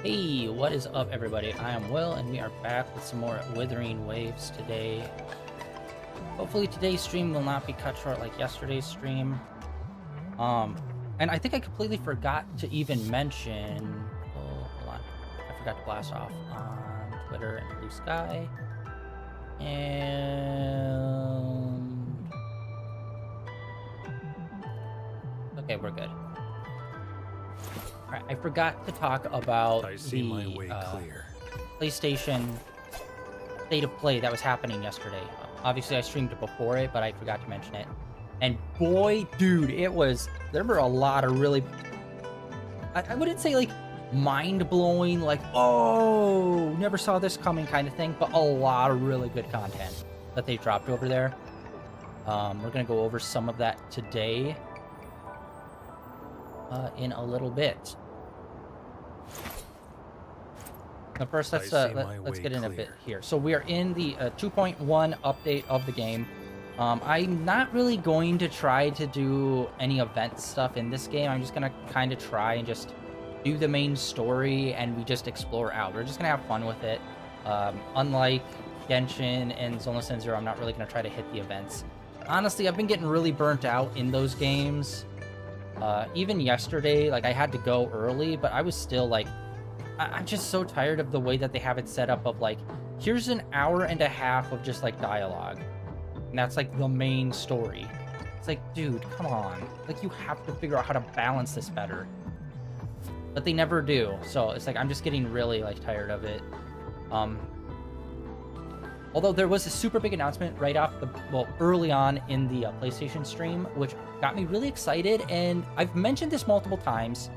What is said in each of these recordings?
Hey, what is up, everybody? I am Will, and we are back with some more Wuthering Waves today. Hopefully, today's stream will not be cut short like yesterday's stream. And I think I completely forgot to even mention. Oh, hold on. I forgot to blast off on Twitter and Blue Sky. And okay, we're good. All right, I forgot to talk about PlayStation State of Play that was happening yesterday. Obviously, I streamed it before it, but I forgot to mention it. And boy, dude, there were a lot of really, I wouldn't say like mind-blowing, like, oh, never saw this coming kind of thing, but a lot of really good content that they dropped over there. We're going to go over some of that today in a little bit. Now first, let's get in a bit here. So we are in the 2.1 update of the game. I'm not really going to try to do any event stuff in this game. I'm just going to kind of try and just do the main story, and we just explore out. We're just going to have fun with it. Unlike Genshin and Zone Zero, I'm not really going to try to hit the events. Honestly, I've been getting really burnt out in those games. Even yesterday, like, I had to go early, but I was still like, I'm just so tired of the way that they have it set up of like, here's an hour and a half of just like dialogue. And that's like the main story. It's like, dude, come on. Like, you have to figure out how to balance this better. But they never do. So it's like, I'm just getting really like tired of it. Although there was a super big announcement right off early on in the PlayStation stream, which got me really excited. And I've mentioned this multiple times.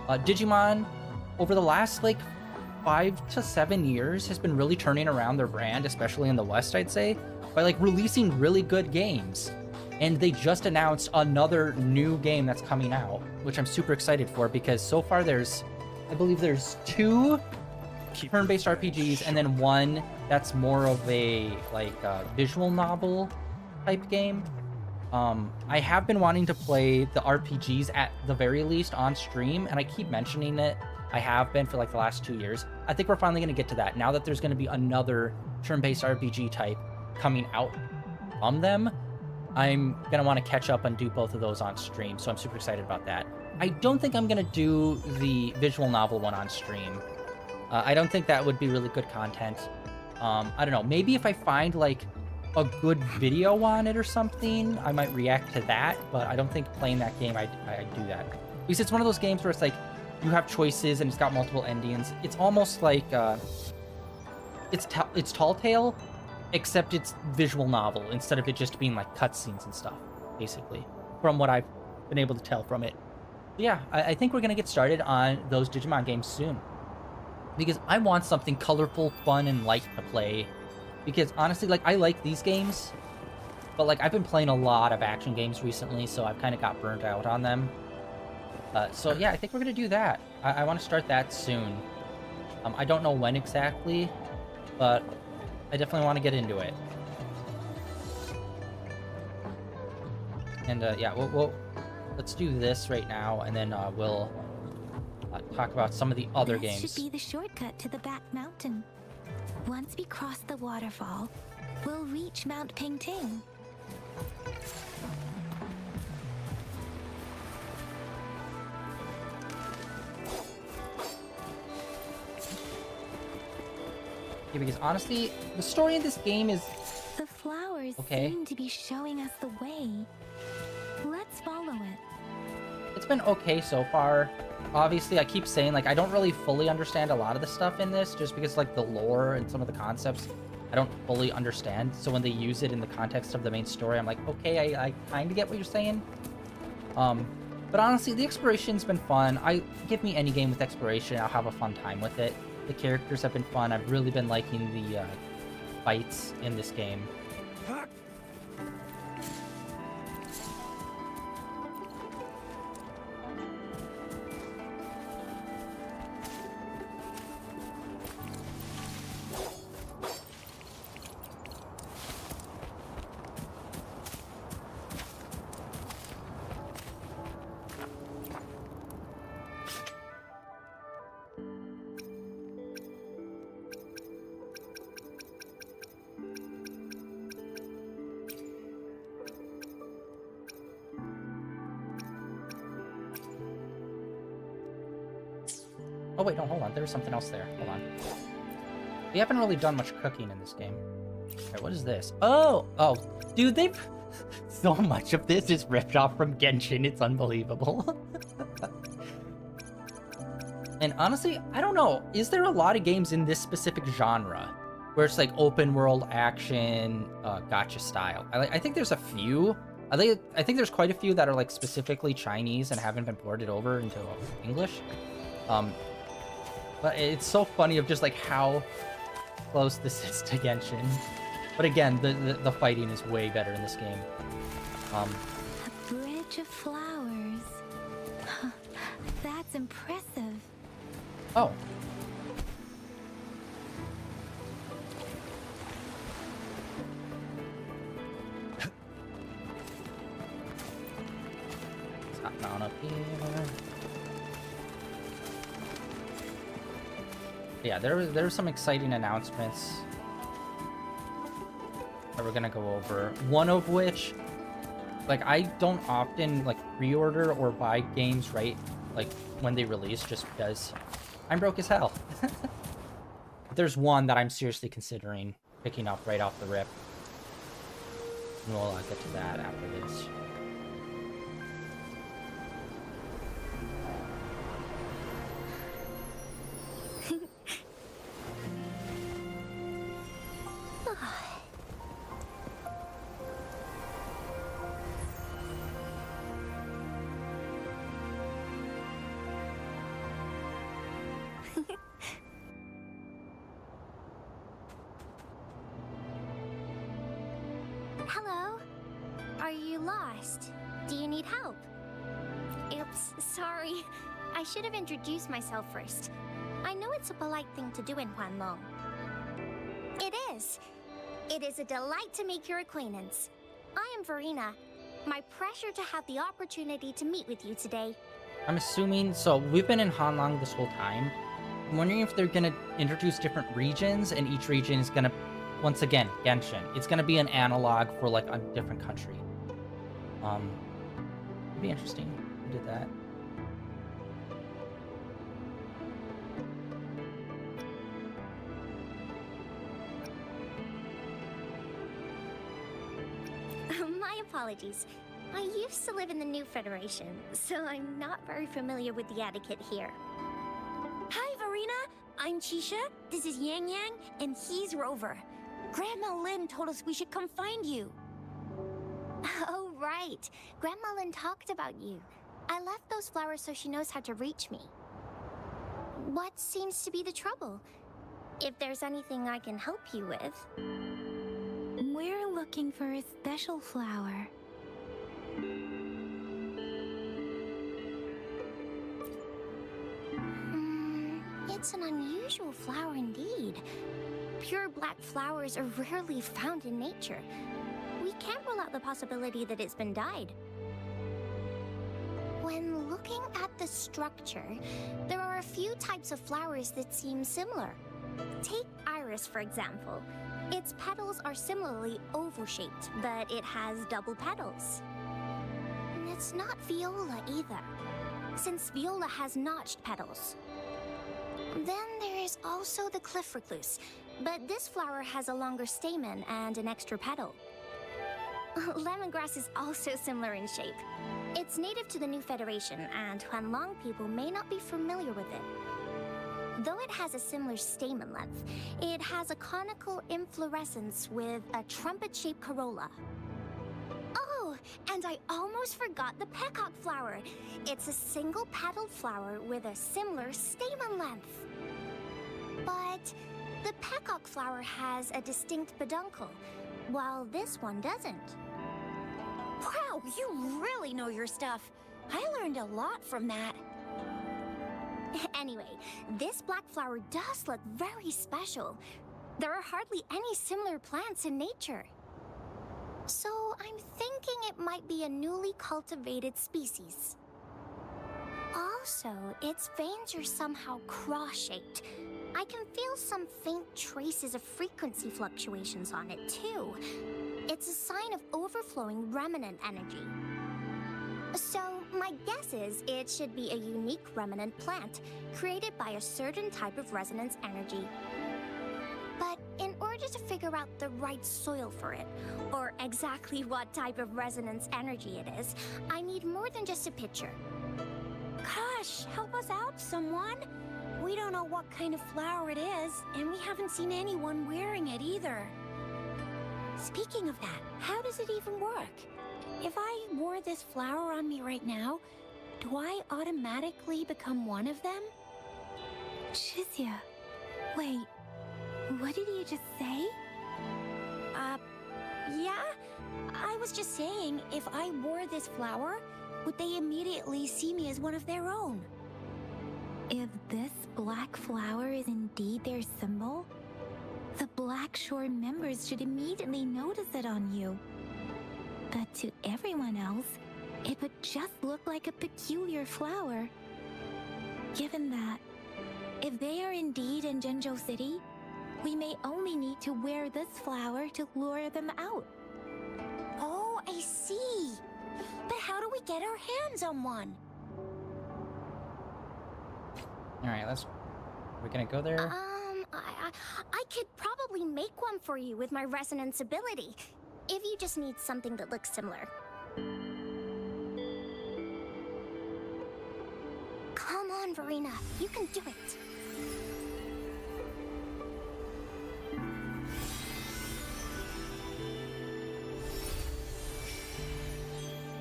Digimon, over the last like 5 to 7 years, has been really turning around their brand, especially in the West, I'd say, by like releasing really good games. And they just announced another new game that's coming out, which I'm super excited for, because so far I believe there's 2 turn-based RPGs and then 1 that's more of a like visual novel type game. I have been wanting to play the RPGs at the very least on stream, and I keep mentioning it. I have been for like the last 2 years. I think we're finally going to get to that now that there's going to be another turn-based RPG type coming out from them. I'm going to want to catch up and do both of those on stream, so I'm super excited about that. I don't think I'm going to do the visual novel one on stream. I don't think that would be really good content. I don't know. Maybe if I find like a good video on it or something, I might react to that, but I don't think playing that game I do that. Because it's one of those games where it's like, you have choices and it's got multiple endings. It's almost like it's Tall Tale, except it's visual novel instead of it just being like cutscenes and stuff, basically, from what I've been able to tell from it. But yeah, I think we're gonna get started on those Digimon games soon, because I want something colorful, fun, and light to play. Because honestly, like, I like these games, but like, I've been playing a lot of action games recently, so I've kind of got burnt out on them. So yeah, I think we're gonna do that. I want to start that soon. I don't know when exactly, but I definitely want to get into it. And yeah, let's do this right now, and then we'll talk about some of the other games. This should be the shortcut to the back mountain. Once we cross the waterfall, we'll reach Mount Pingting. Because honestly, the story in this game is the flowers okay. Seem to be showing us the way. Let's follow it. It's been okay so far. Obviously, I keep saying, like, I don't really fully understand a lot of the stuff in this, just because like the lore and some of the concepts I don't fully understand. So when they use it in the context of the main story, I'm like, okay, I kind of get what you're saying. But honestly, the exploration's been fun. Give me any game with exploration, I'll have a fun time with it. The characters have been fun. I've really been liking the fights in this game. Oh wait, no, hold on. There was something else there. Hold on. We haven't really done much cooking in this game. Okay, what is this? Oh, dude, they've so much of this is ripped off from Genshin. It's unbelievable. And honestly, I don't know. Is there a lot of games in this specific genre where it's like open world action, gacha style? I think there's a few. I think there's quite a few that are like specifically Chinese and haven't been ported over into English. But it's so funny of just like how close this is to Genshin. But again, the fighting is way better in this game. A bridge of flowers. That's impressive. Oh. Let's hop down up here. Yeah, there were some exciting announcements that we're gonna go over. One of which, like, I don't often like pre-order or buy games right like when they release, just because I'm broke as hell. There's one that I'm seriously considering picking up right off the rip. And we'll get to that after this. Hello? Are you lost? Do you need help? Oops, sorry. I should have introduced myself first. I know it's a polite thing to do in Huanlong. It is. It is a delight to make your acquaintance. I am Verena. My pleasure to have the opportunity to meet with you today. I'm assuming, so we've been in Hanlang this whole time. I'm wondering if they're gonna introduce different regions, and each region is gonna, once again, Genshin. It's gonna be an analog for like a different country. It'd be interesting if we did that. My apologies. I used to live in the New Federation, so I'm not very familiar with the etiquette here. Hi, Verena. I'm Chisha. This is Yang Yang, and he's Rover. Grandma Lynn told us we should come find you. Oh, right. Grandma Lynn talked about you. I left those flowers so she knows how to reach me. What seems to be the trouble? If there's anything I can help you with. We're looking for a special flower. It's an unusual flower indeed. Pure black flowers are rarely found in nature. We can't rule out the possibility that it's been dyed. When looking at the structure, there are a few types of flowers that seem similar. Take iris, for example. Its petals are similarly oval-shaped, but it has double petals. And it's not viola either, since viola has notched petals. Then there is also the cliff recluse, but this flower has a longer stamen and an extra petal. Lemongrass is also similar in shape. It's native to the New Federation, and Huanlong people may not be familiar with it. Though it has a similar stamen length, it has a conical inflorescence with a trumpet-shaped corolla. Oh, and I almost forgot the peacock flower. It's a single-petaled flower with a similar stamen length. But the peacock flower has a distinct peduncle, while this one doesn't. Wow, you really know your stuff. I learned a lot from that. Anyway, this black flower does look very special. There are hardly any similar plants in nature. So I'm thinking it might be a newly cultivated species. Also, its veins are somehow cross-shaped. I can feel some faint traces of frequency fluctuations on it, too. It's a sign of overflowing remnant energy. So, my My guess is it should be a unique remnant plant, created by a certain type of resonance energy. But in order to figure out the right soil for it, or exactly what type of resonance energy it is, I need more than just a picture. Gosh, help us out, someone. We don't know what kind of flower it is, and we haven't seen anyone wearing it either. Speaking of that, how does it even work? If I wore this flower on me right now, do I automatically become one of them? Shizia, wait, what did you just say? Yeah? I was just saying, if I wore this flower, would they immediately see me as one of their own? If this black flower is indeed their symbol, the Black Shore members should immediately notice it on you. But to everyone else, it would just look like a peculiar flower. Given that, if they are indeed in Jinzhou City, we may only need to wear this flower to lure them out. Oh, I see. But how do we get our hands on one? Alright, we're gonna go there. I could probably make one for you with my resonance ability, if you just need something that looks similar. Come on, Verena, you can do it.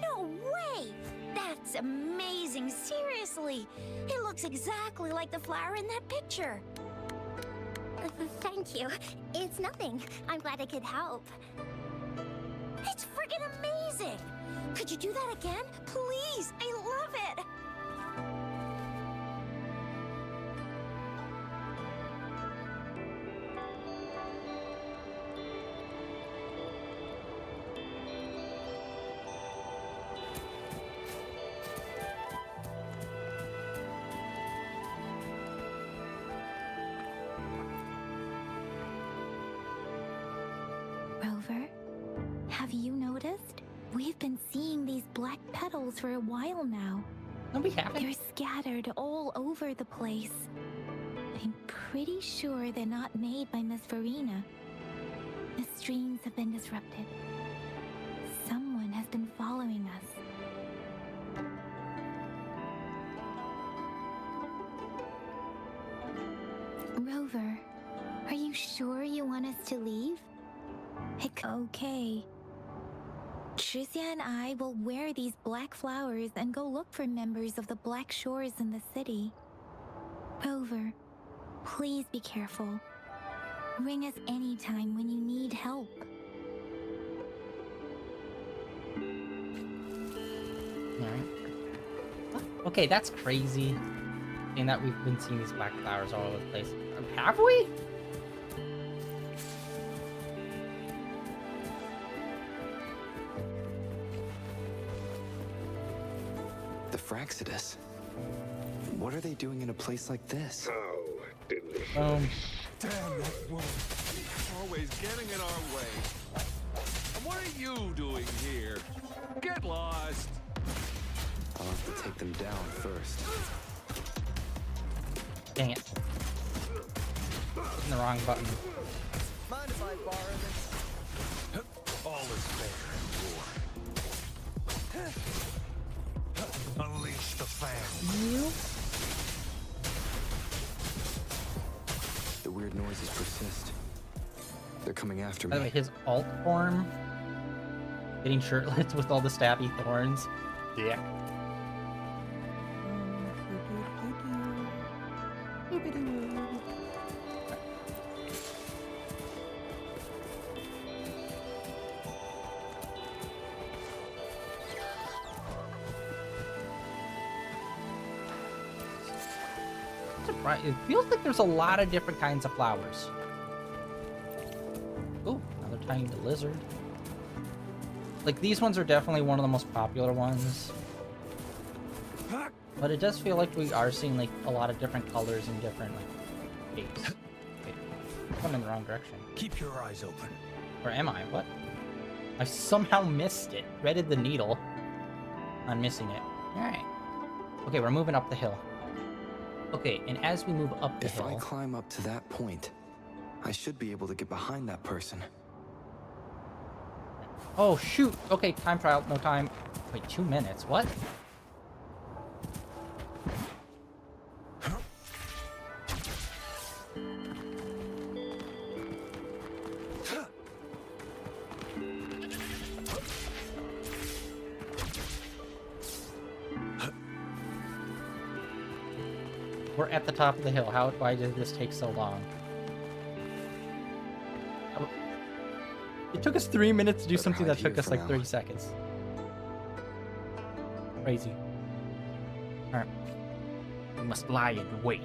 No way! That's amazing, seriously! It looks exactly like the flower in that picture. Thank you. It's nothing. I'm glad I could help. It's friggin' amazing! Could you do that again? Please! I love it! Rover, have you noticed? We've been seeing these black petals for a while now. No, we haven't. They're scattered all over the place. I'm pretty sure they're not made by Miss Verena. The streams have been disrupted. Someone has been following us. Rover, are you sure you want us to leave? Okay. Shizia and I will wear these black flowers and go look for members of the Black Shores in the city. Rover, please be careful. Ring us anytime when you need help. Alright. Okay, that's crazy. Saying that we've been seeing these black flowers all over the place. Have we? The Fraxidus. What are they doing in a place like this? Oh, delicious. Damn that woman. Always getting in our way. And what are you doing here? Get lost. I'll have to take them down first. Dang it. Hitting the wrong button. Mind if I borrow this? All is fair in war. Unleash the fan. The weird noises persist. They're coming after By the me. way, his alt form, getting shirtless with all the stabby thorns. Yeah. It feels like there's a lot of different kinds of flowers. Oh, another tiny lizard. Like, these ones are definitely one of the most popular ones. But it does feel like we are seeing, like, a lot of different colors and different, like, shapes. Wait, I'm going in the wrong direction. Keep your eyes open. Or am I? What? I somehow missed it. Threaded the needle on missing it. Alright. Okay, we're moving up the hill. Okay, and as we move up the If I hill... climb up to that point, I should be able to get behind that person. Oh, shoot! Okay, time trial, no time. Wait, 2 minutes, what? We're at the top of the hill. Why did this take so long? It took us 3 minutes to do Better something hide that took here us for like now. 30 seconds. Crazy. Alright. We must lie and wait.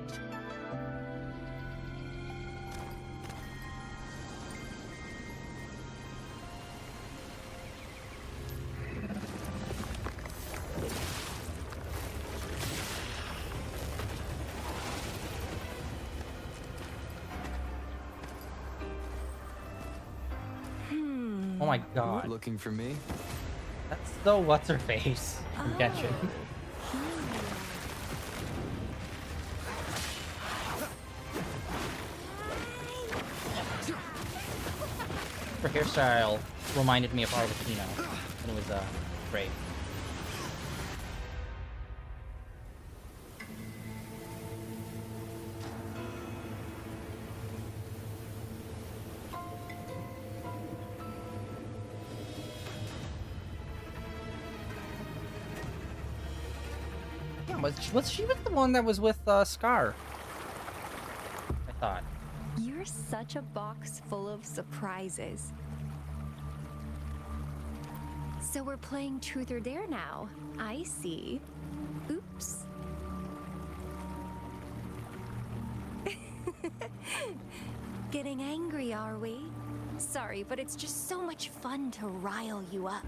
Oh my god. Looking for me? That's the what's-her-face from Genshin. Her hairstyle reminded me of Arlecchino, and it was great. Yeah, was she the one that was with Scar? I thought. You're such a box full of surprises. So we're playing Truth or Dare now. I see. Oops. Getting angry, are we? Sorry, but it's just so much fun to rile you up.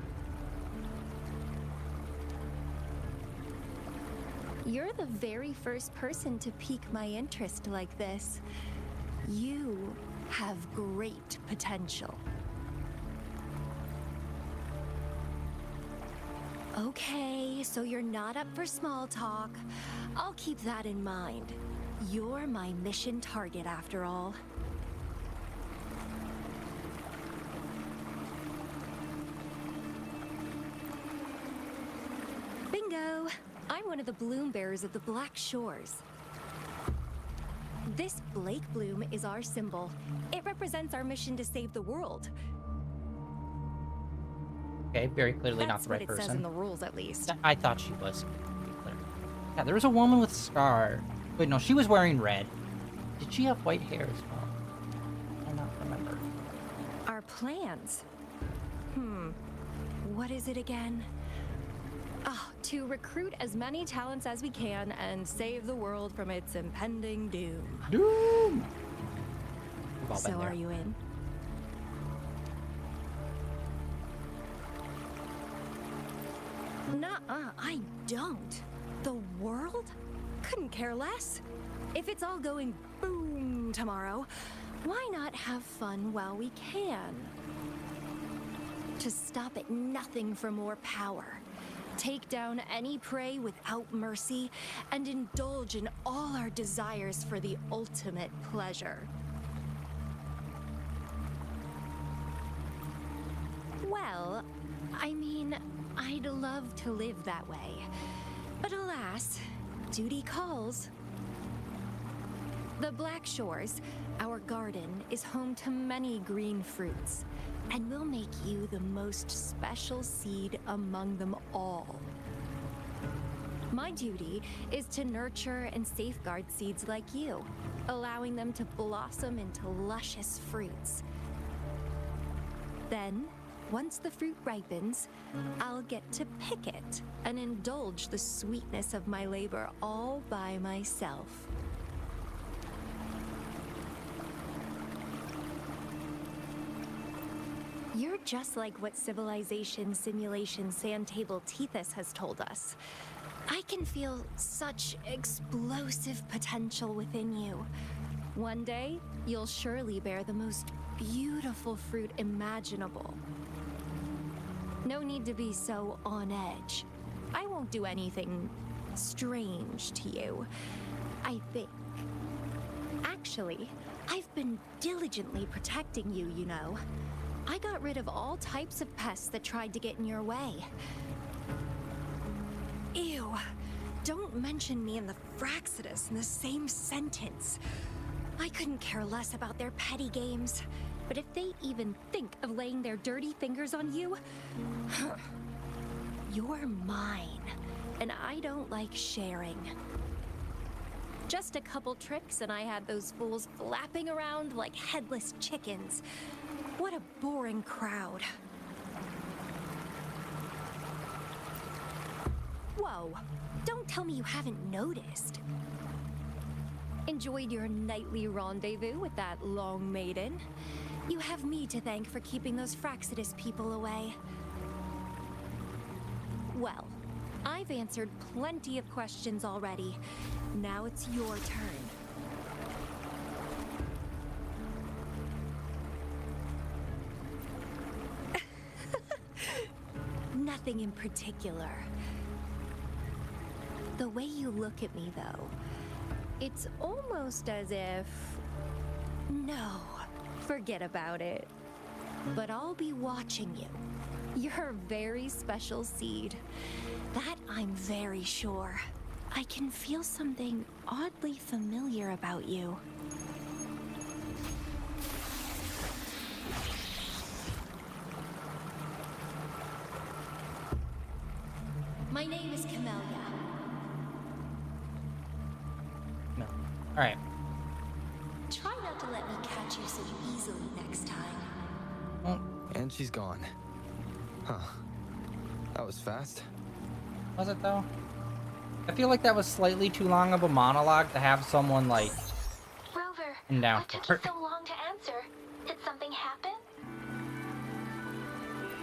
You're the very first person to pique my interest like this. You have great potential. Okay, so you're not up for small talk. I'll keep that in mind. You're my mission target after all. Bingo! I'm one of the bloom bearers of the Black Shores. This Blake bloom is our symbol. It represents our mission to save the world. Okay, very clearly not That's the right what it person. says in the rules, at least. I thought she was. To be clear. Yeah, there was a woman with Scar. Wait, no, she was wearing red. Did she have white hair as well? I do not remember. Our plans. What is it again? To recruit as many talents as we can and save the world from its impending doom. Doom! We've all So been there. are you in? Nuh-uh, I don't. The world? Couldn't care less. If it's all going boom tomorrow, why not have fun while we can? To stop at nothing for more power. Take down any prey without mercy, and indulge in all our desires for the ultimate pleasure. Well, I mean, I'd love to live that way. But alas, duty calls. The Black Shores, our garden, is home to many green fruits, and we'll make you the most special seed among them all. My duty is to nurture and safeguard seeds like you, allowing them to blossom into luscious fruits. Then, once the fruit ripens, I'll get to pick it and indulge the sweetness of my labor all by myself. You're just like what Civilization Simulation Sandtable Tethys has told us. I can feel such explosive potential within you. One day, you'll surely bear the most beautiful fruit imaginable. No need to be so on edge. I won't do anything strange to you. I think. Actually, I've been diligently protecting you, you know. I got rid of all types of pests that tried to get in your way. Ew. Don't mention me and the Fraxidus in the same sentence. I couldn't care less about their petty games. But if they even think of laying their dirty fingers on you, you're mine. And I don't like sharing. Just a couple tricks and I had those fools flapping around like headless chickens. What a boring crowd. Whoa, don't tell me you haven't noticed. Enjoyed your nightly rendezvous with that long maiden? You have me to thank for keeping those Fraxidus people away. Well, I've answered plenty of questions already. Now it's your turn. Nothing in particular. The way you look at me, though, it's almost as if... No, forget about it. But I'll be watching you. You're a very special seed. That I'm very sure. I can feel something oddly familiar about you. My name is Camellia. No. All right. Try not to let me catch you so easily next time. Well, And she's gone. Huh. That was fast. was it though? I feel like that was slightly too long of a monologue to have someone like Rover, in down what took for. you so long to answer? Did something happen?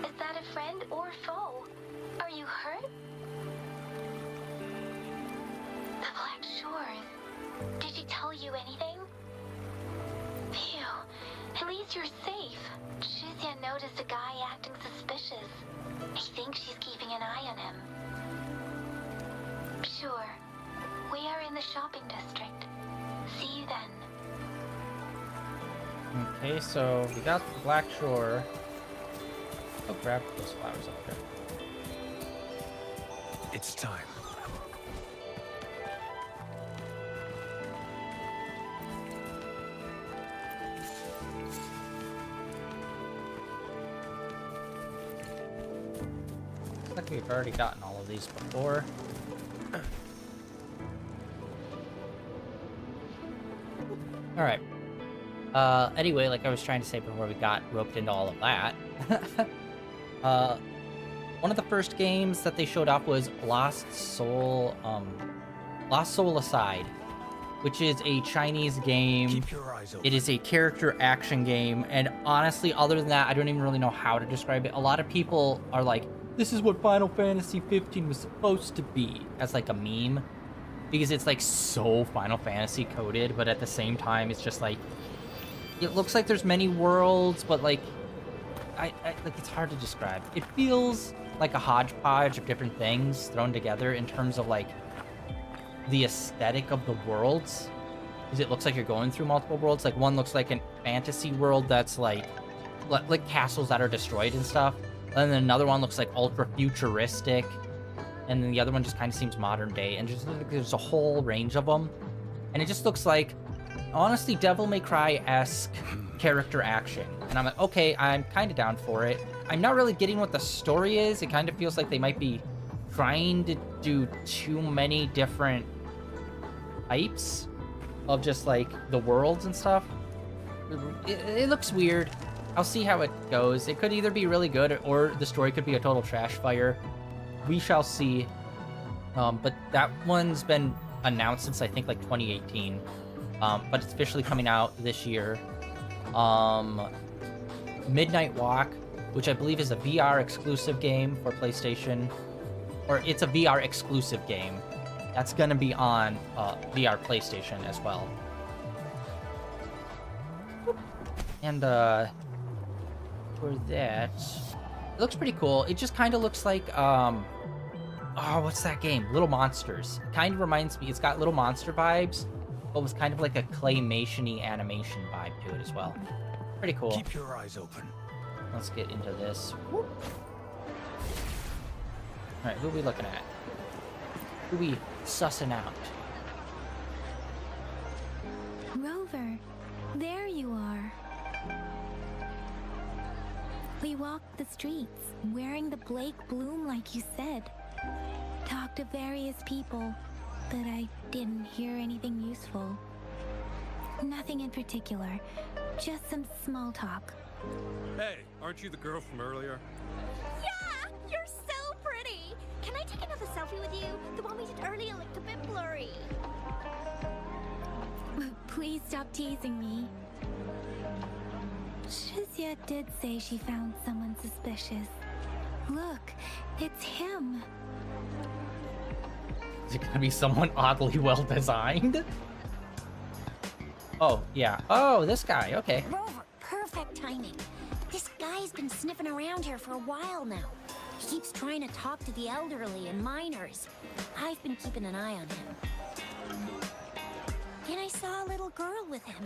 Is that a friend or foe? Are you hurt? The Black Shores. Did she tell you anything? Phew. At least you're safe. Shizia noticed a guy acting suspicious. I think she's keeping an eye on him. Sure. We are in the shopping district. See you then. Okay, so we got the Black Shore. Oh, grab those flowers up there. It's time. Looks like we've already gotten all of these before. All right. Anyway, like I was trying to say before we got roped into all of that, one of the first games that they showed off was Lost Soul Aside, which is a Chinese game. Keep your eyes open. It is a character action game, and honestly, other than that, I don't even really know how to describe it. A lot of people are like, this is what Final Fantasy 15 was supposed to be, as like a meme, because it's like so Final Fantasy coded, but at the same time, it's just like, it looks like there's many worlds, but like, I like, it's hard to describe. It feels like a hodgepodge of different things thrown together in terms of like the aesthetic of the worlds, because it looks like you're going through multiple worlds. Like one looks like a fantasy world that's like castles that are destroyed and stuff, and then another one looks like ultra futuristic, and then the other one just kind of seems modern day, and just like, there's a whole range of them, and it just looks like, honestly, Devil May Cry-esque character action. And I'm like, okay, I'm kind of down for it. I'm not really getting what the story is. It kind of feels like they might be trying to do too many different types of just like the worlds and stuff. It looks weird. I'll see how it goes. It could either be really good or the story could be a total trash fire. We shall see. But that one's been announced since I think like 2018. But it's officially coming out this year. Midnight Walk, which I believe is a VR exclusive game for PlayStation, or it's a VR exclusive game. That's gonna be on VR PlayStation as well. And for that, it looks pretty cool. It just kind of looks like Oh, what's that game? Little Monsters. It kind of reminds me. It's got Little Monster vibes, but with kind of like a claymation-y animation vibe to it as well. Pretty cool. Keep your eyes open. Let's get into this. Whoop. All right, who are we looking at? Who are we sussing out? Rover, there you are. We walked the streets, wearing the Blake bloom like you said. Talked to various people, but I didn't hear anything useful. Nothing in particular, just some small talk. Hey, aren't you the girl from earlier? Yeah, you're so pretty. Can I take another selfie with you? The one we did earlier looked a bit blurry. Please stop teasing me. Shizia did say she found someone suspicious. Look, it's him. Is it gonna be someone oddly well designed? Oh, yeah. Oh, this guy. Okay. Rover, perfect timing. This guy's been sniffing around here for a while now. He keeps trying to talk to the elderly and minors. I've been keeping an eye on him. And I saw a little girl with him.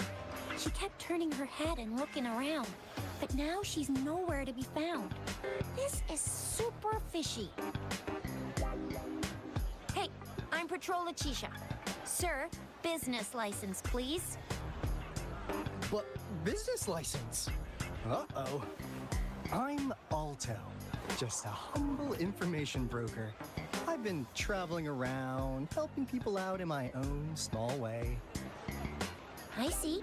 She kept turning her head and looking around, but now she's nowhere to be found. This is super fishy. Hey, I'm Patrol Letitia. Sir, business license, please. What business license? Uh-oh. I'm Alto, just a humble information broker. I've been traveling around, helping people out in my own small way. I see.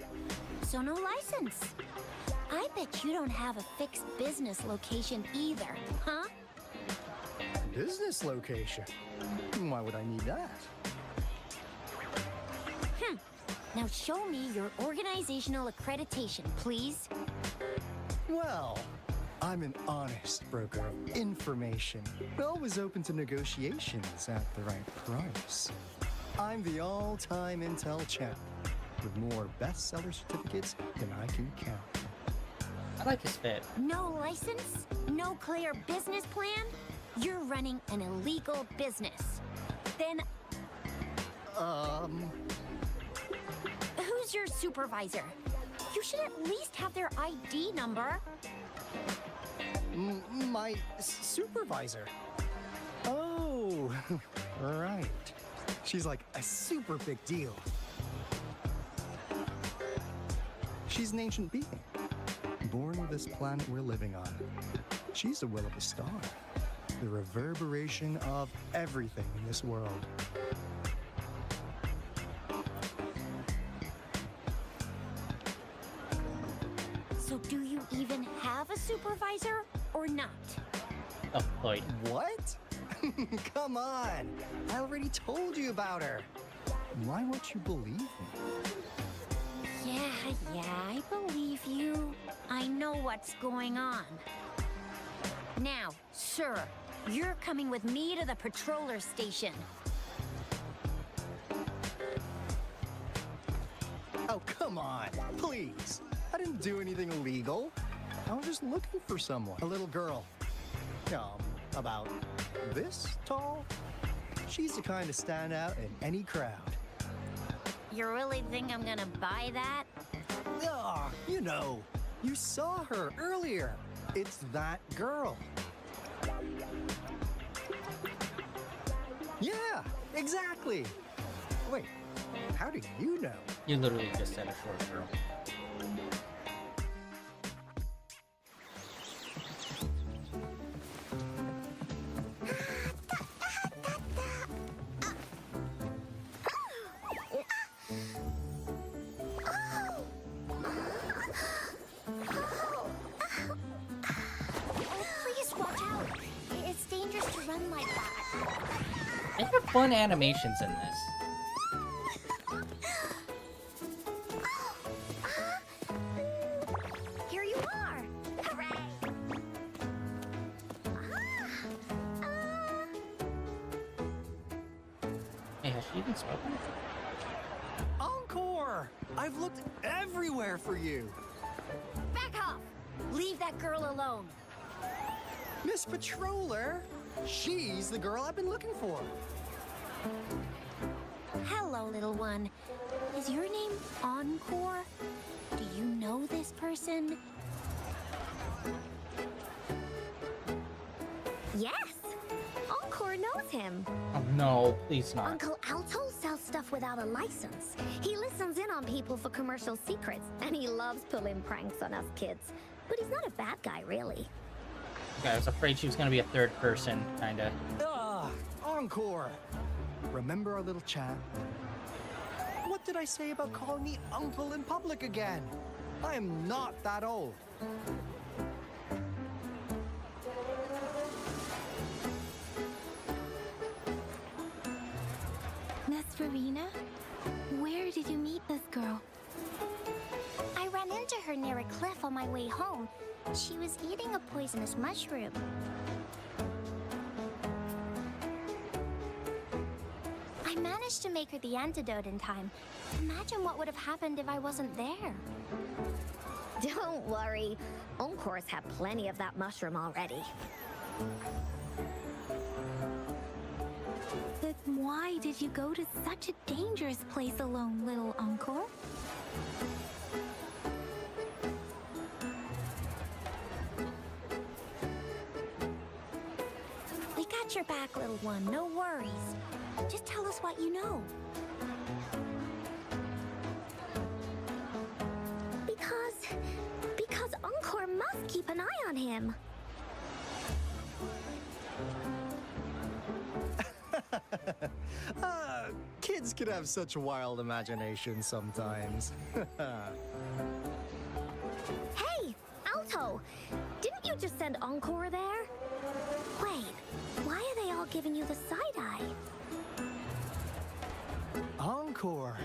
So no license. I bet you don't have a fixed business location either, huh? Business location? Why would I need that? Now show me your organizational accreditation, please. Well, I'm an honest broker of information, always open to negotiations at the right price. I'm the all-time intel champ, with more bestseller certificates than I can count. I like his fit. No license? No clear business plan? You're running an illegal business. Then who's your supervisor? You should at least have their ID number. My supervisor. Oh, right. She's like a super big deal. She's an ancient being, born of this planet we're living on. She's the will of a star, the reverberation of everything in this world. So do you even have a supervisor or not? Oh, Lloyd. What? Come on! I already told you about her. Why won't you believe me? Yeah, I believe you. I know what's going on. Now, sir, you're coming with me to the patroller station. Oh, come on, please. I didn't do anything illegal. I was just looking for someone. A little girl. About this tall. She's the kind to stand out in any crowd. You really think I'm gonna buy that? Ah, you saw her earlier. It's that girl. Yeah, exactly. Wait, how do you know? You literally just said a short girl. Please watch out. It's dangerous to run like that. They have fun animations in this. Here you are. Hooray! Hey, has she even spoken? Encore! I've looked everywhere for you. Back off! Leave that girl alone. Miss Patroller, She's the girl I've been looking for. Hello, little one. Is your name Encore? Do you know this person? Yes! Encore knows him. Oh no, please not. Uncle Alto sells stuff without a license. He listens in on people for commercial secrets, and he loves pulling pranks on us kids. But he's not a bad guy, really. Okay, I was afraid she was gonna be a third person, kinda. Ah, Encore. Remember our little chat? What did I say about calling me uncle in public again? I am not that old. Miss Verena, where did you meet this girl? I ran into her near a cliff on my way home. She was eating a poisonous mushroom. I managed to make her the antidote in time. Imagine what would have happened if I wasn't there. Don't worry. Encore's had plenty of that mushroom already. But why did you go to such a dangerous place alone, little Encore? We got your back, little one. No worries. Just tell us what you know. Because Encore must keep an eye on him. Kids can have such wild imaginations sometimes. Hey, Alto! Didn't you just send Encore there? Wait, why are they all giving you the side-eye? Encore.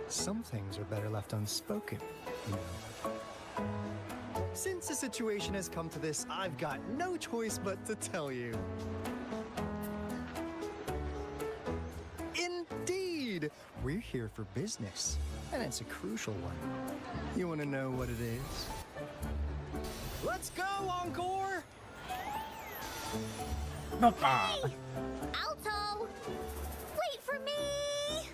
Some things are better left unspoken, you know. Since the situation has come to this, I've got no choice but to tell you. Indeed! We're here for business, and it's a crucial one. You want to know what it is? Let's go, Encore! Hey! Alto! Wait for me!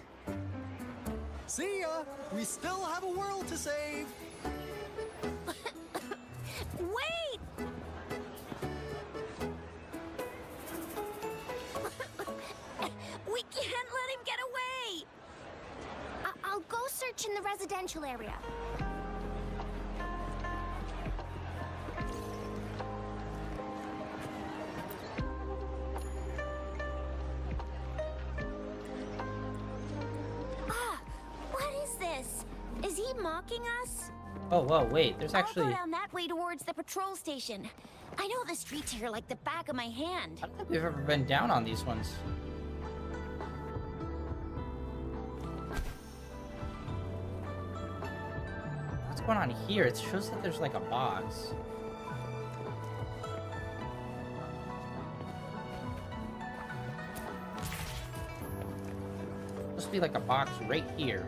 See ya! We still have a world to save! Wait! We can't let him get away! I'll go search in the residential area. What is this? Is he mocking us? Oh, whoa, wait, there's I'll actually... go down that way towards the patrol station. I know the streets here like the back of my hand. I don't think we've ever been down on these ones. What's going on here? It shows that there's like a box. Supposed to be like a box right here.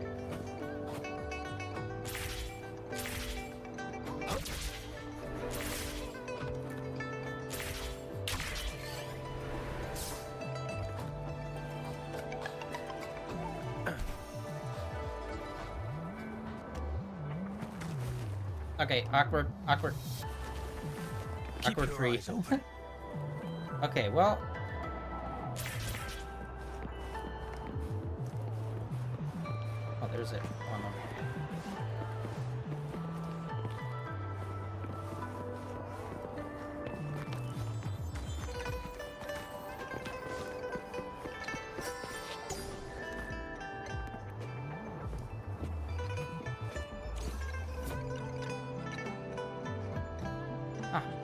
Okay, awkward tree. Okay, well. Oh, there's it. One more.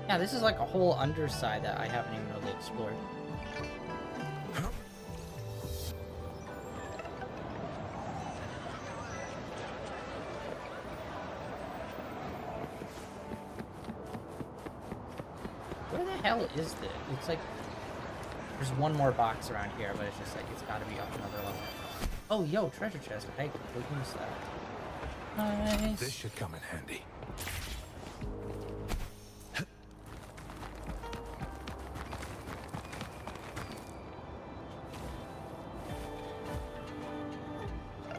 Yeah, this is like a whole underside that I haven't even really explored. Where the hell is this? It's like there's one more box around here, but it's just like it's got to be up another level. Oh, yo, treasure chest! I completely missed that. Nice. This should come in handy.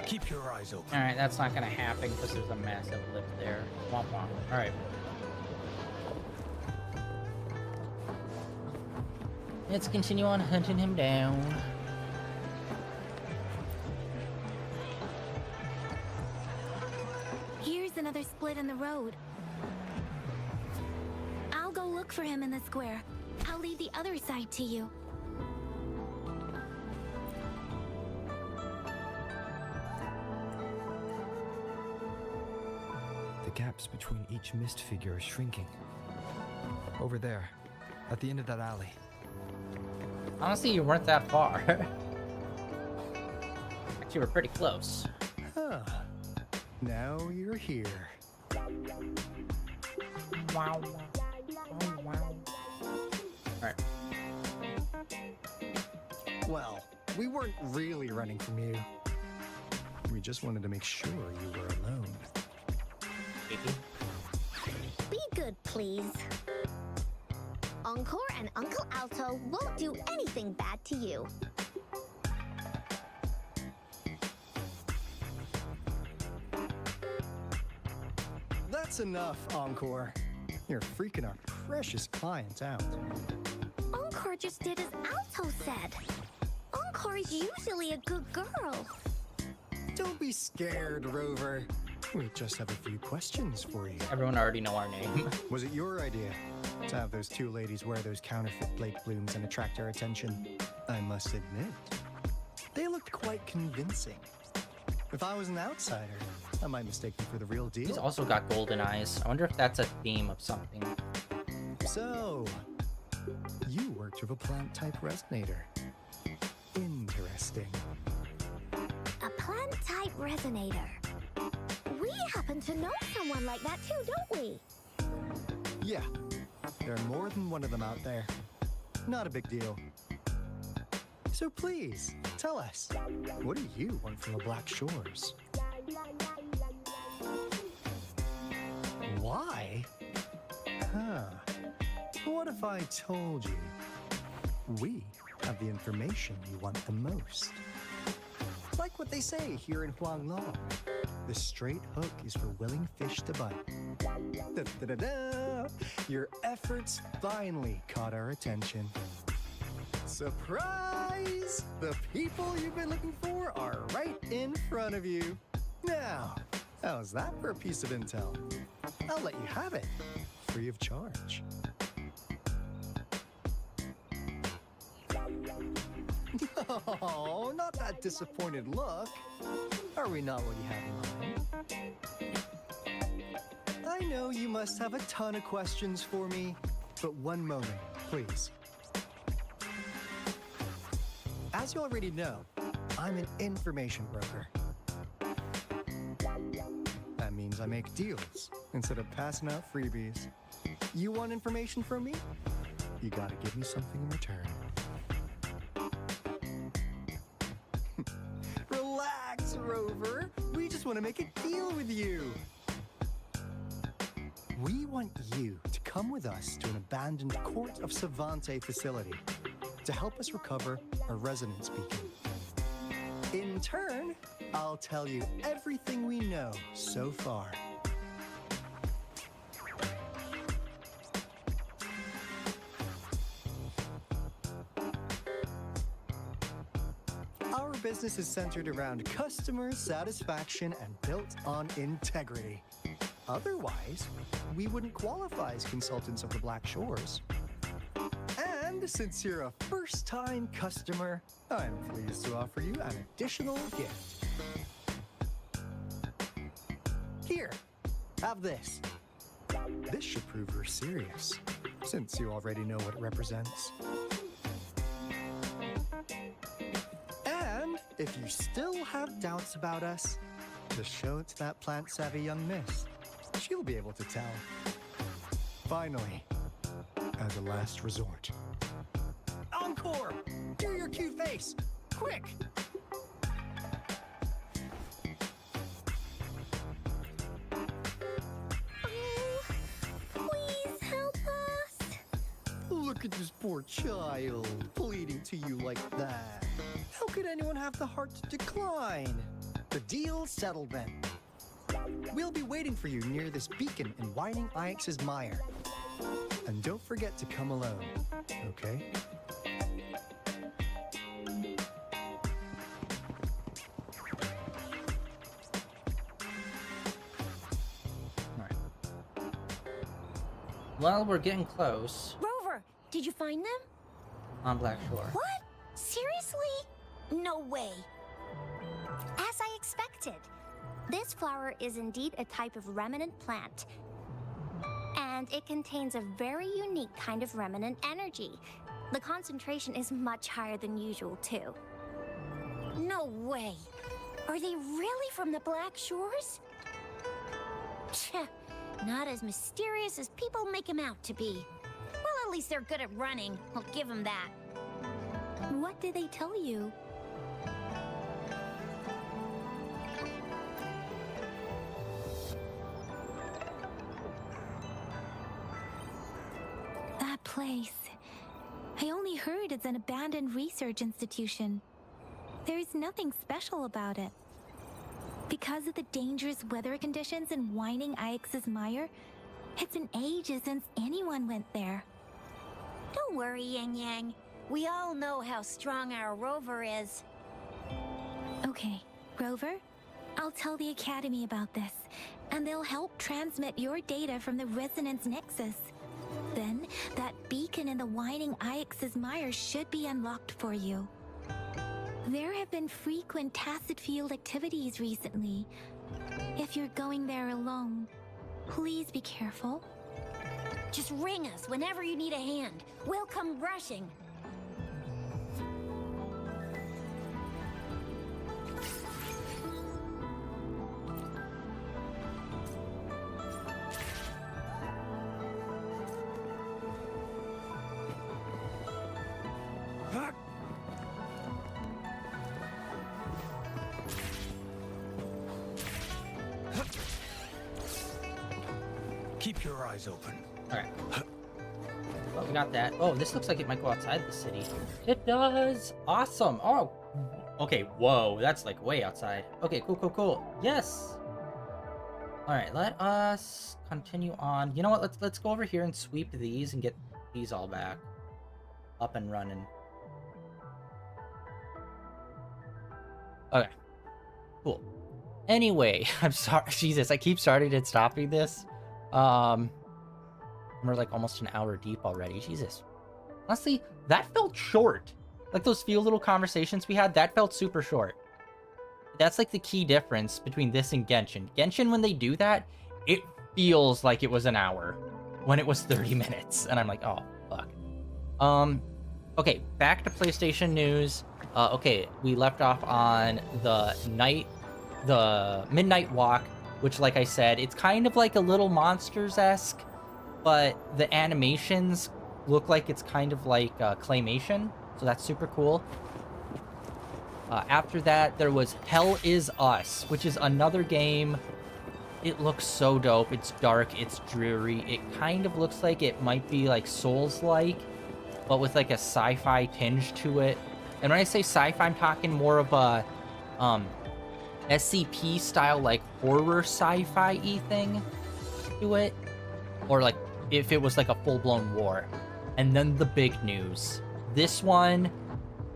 Keep your eyes open. All right, that's not gonna happen because there's a massive lip there. Womp womp. All right. Let's continue on hunting him down. Here's another split in the road. I'll go look for him in the square. I'll leave the other side to you. The gaps between each mist figure are shrinking. Over there, at the end of that alley. Honestly, you weren't that far. Actually, you were pretty close. Huh. Now you're here. Wow. Oh, wow. Alright. Well, we weren't really running from you. We just wanted to make sure you were alone. Be good, please. Encore and Uncle Alto won't do anything bad to you. That's enough, Encore. You're freaking our precious client out. Encore just did as Alto said. Encore is usually a good girl. Don't be scared, Rover. We just have a few questions for you. Everyone already know our name. Was it your idea to have those two ladies wear those counterfeit Blake blooms and attract our attention? I must admit, they looked quite convincing. If I was an outsider, I might mistake them for the real He's deal. also got golden eyes. I wonder if that's a theme of something. So, you worked with a plant-type resonator. Interesting. A plant-type resonator. We happen to know someone like that too, don't we? Yeah, there are more than one of them out there. Not a big deal. So please, tell us, what do you want from the Black Shores? Why? Huh. What if I told you we have the information you want the most? Like what they say here in Huanglong, the straight hook is for willing fish to bite. Da-da-da-da! Your efforts finally caught our attention. Surprise! The people you've been looking for are right in front of you. Now, how's that for a piece of intel? I'll let you have it, free of charge. Oh, not that disappointed look. Are we not what you have in mind? I know you must have a ton of questions for me, but one moment, please. As you already know, I'm an information broker. That means I make deals instead of passing out freebies. You want information from me? You gotta give me something in return. Relax, Rover. We just want to make a deal with you. We want you to come with us to an abandoned Court of Savante facility to help us recover a resonance beacon. In turn, I'll tell you everything we know so far. Our business is centered around customer satisfaction and built on integrity. Otherwise, we wouldn't qualify as consultants of the Black Shores. And since you're a first-time customer, I'm pleased to offer you an additional gift. Here, have this. This should prove you're serious, since you already know what it represents. And if you still have doubts about us, just show it to that plant-savvy young miss. She'll be able to tell. Finally, as a last resort. Encore! Do your cute face! Quick! Oh, please help us. Look at this poor child, pleading to you like that. How could anyone have the heart to decline? The deal's settled then. We'll be waiting for you near this beacon in Whining Ix's mire. And don't forget to come alone, okay? Well, we're getting close Rover, did you find them? on Black Shore. What? Seriously? No way. As I expected. This flower is indeed a type of remnant plant. And it contains a very unique kind of remnant energy. The concentration is much higher than usual, too. No way. Are they really from the Black Shores? Tch, not as mysterious as people make them out to be. Well, at least they're good at running. I'll give them that. What did they tell you? That place. I only heard it's an abandoned research institution. There is nothing special about it. Because of the dangerous weather conditions in Whining Ix's mire, it's been ages since anyone went there. Don't worry, Yang Yang. We all know how strong our Rover is. Okay, Rover, I'll tell the Academy about this, and they'll help transmit your data from the Resonance Nexus. Then, that beacon in the Whining Ix's mire should be unlocked for you. There have been frequent tacit field activities recently. If you're going there alone, please be careful. Just ring us whenever you need a hand. We'll come rushing. Keep your eyes open. Alright. Well, we got that. Oh, this looks like it might go outside the city. It does! Awesome! Oh! Okay, whoa, that's like way outside. Okay, cool. Yes! Alright, let us continue on. You know what, let's go over here and sweep these and get these all back. Up and running. Okay. Cool. Anyway, I'm sorry. Jesus, I keep starting and stopping this. We're like almost an hour deep already. Jesus. Honestly, that felt short. Like those few little conversations we had, that felt super short. That's like the key difference between this and Genshin. Genshin, when they do that, it feels like it was an hour when it was 30 minutes. And I'm like, oh, fuck. Okay, back to PlayStation news. Okay, we left off on the midnight walk, which, like I said, it's kind of like a Little Monsters-esque, but the animations look like it's kind of like claymation, so that's super cool. After that, there was Hell Is Us, which is another game. It looks so dope. It's dark, it's dreary. It kind of looks like it might be like Souls-like, but with like a sci-fi tinge to it. And when I say sci-fi, I'm talking more of a SCP style, like horror sci-fi-y thing to it, or like if it was like a full-blown war. And then the big news, this one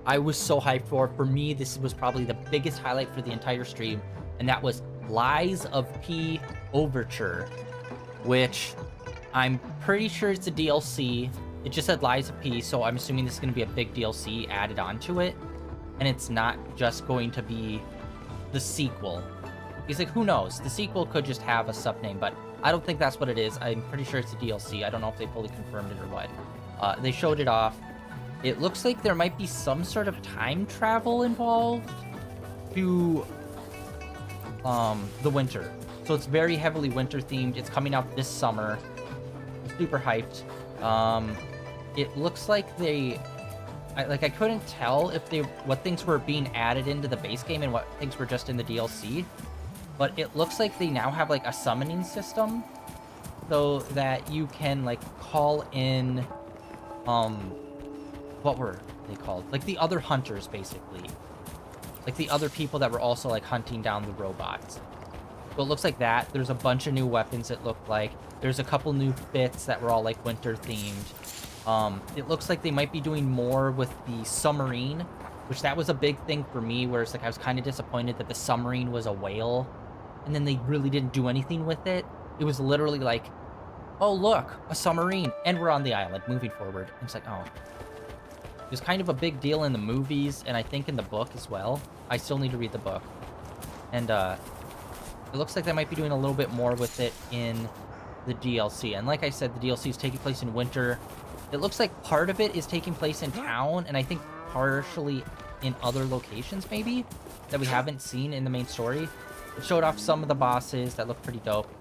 I was so hyped for. For me, this was probably the biggest highlight for the entire stream, and that was Lies of P Overture, which I'm pretty sure it's a DLC. It just said Lies of P, so I'm assuming this is going to be a big DLC added onto it, and it's not just going to be the sequel. He's like, who knows? The sequel could just have a sub-name, but I don't think that's what it is. I'm pretty sure it's a DLC. I don't know if they fully confirmed it or what. They showed it off. It looks like there might be some sort of time travel involved to the winter. So it's very heavily winter themed. It's coming out this summer. Super hyped. It looks like I couldn't tell if what things were being added into the base game and what things were just in the DLC, but it looks like they now have like a summoning system so that you can like call in what were they called, like the other hunters, basically. like the other people that were also like hunting down the robots. So it looks like that. There's a bunch of new weapons, it looked like. There's a couple new fits that were all like winter themed. It looks like they might be doing more with the submarine, which that was a big thing for me, where it's like I was kind of disappointed that the submarine was a whale, and then they really didn't do anything with it. It was literally like, oh look, a submarine, and we're on the island, moving forward. And it's like, oh. It was kind of a big deal in the movies, and I think in the book as well. I still need to read the book. And it looks like they might be doing a little bit more with it in the DLC. And like I said, the DLC is taking place in winter. It looks like part of it is taking place in town, and I think partially in other locations maybe that we haven't seen in the main story. It showed off some of the bosses that look pretty dope.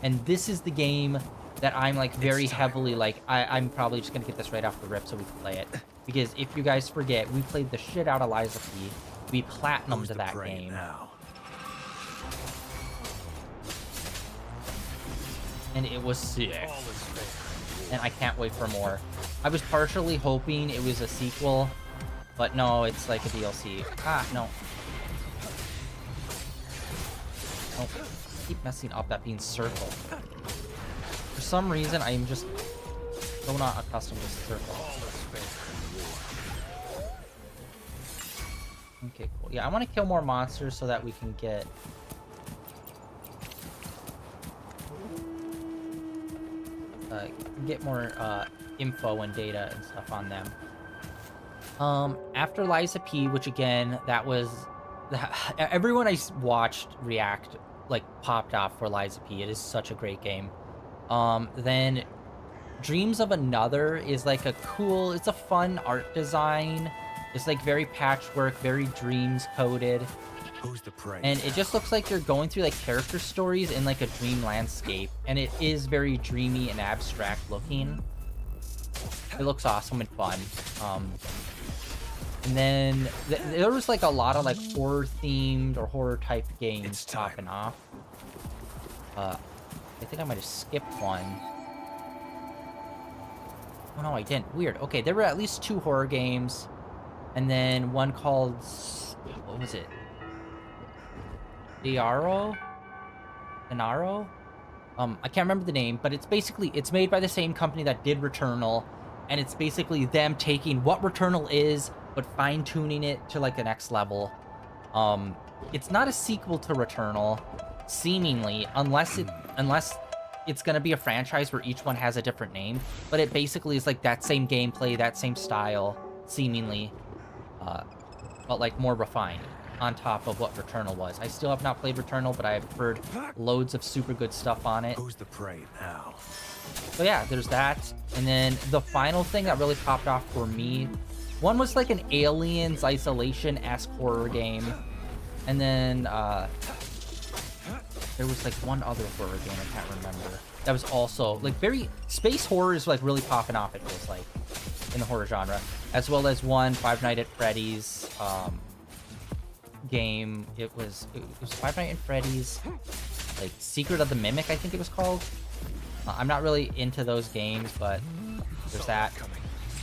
And this is the game that I'm like very heavily like, I'm probably just gonna get this right off the rip so we can play it. Because if you guys forget, we played the shit out of Liza P. We platinumed that game. And it was sick. And I can't wait for more. I was partially hoping it was a sequel, but no, it's like a DLC. Ah, no. Oh, I keep messing up that being circle. For some reason, I am just so not accustomed to circle. Okay, cool. Yeah, I want to kill more monsters so that we can get... more info and data and stuff on them. After Liza P, which again, that was... everyone I watched react, like, popped off for Liza P. It is such a great game. Then Dreams of Another is like a cool... It's a fun art design. It's like very patchwork, very dreams coded. Who's the prey? And it just looks like you're going through like character stories in like a dream landscape. And it is very dreamy and abstract looking. It looks awesome and fun. And then there was like a lot of like horror themed or horror type games popping off. I think I might have skipped one. Oh no, I didn't. Weird. Okay, there were at least 2 horror games. And then one called... What was it? Denaro? I can't remember the name, but it's basically... It's made by the same company that did Returnal. And it's basically them taking what Returnal is, but fine-tuning it to, like, the next level. It's not a sequel to Returnal, seemingly, unless it's gonna be a franchise where each one has a different name. But it basically is, like, that same gameplay, that same style, seemingly. But like more refined on top of what Returnal was. I still have not played Returnal, but I've heard loads of super good stuff on it. Who's the prey now? So yeah, there's that. And then the final thing that really popped off for me, one was like an Aliens Isolation-esque horror game. And then there was like one other horror game I can't remember. That was also like very... Space horror is like really popping off, it feels like, in the horror genre. As well as one Five Nights at Freddy's game. It was Five Nights at Freddy's, like Secret of the Mimic, I think it was called. I'm not really into those games, but there's that.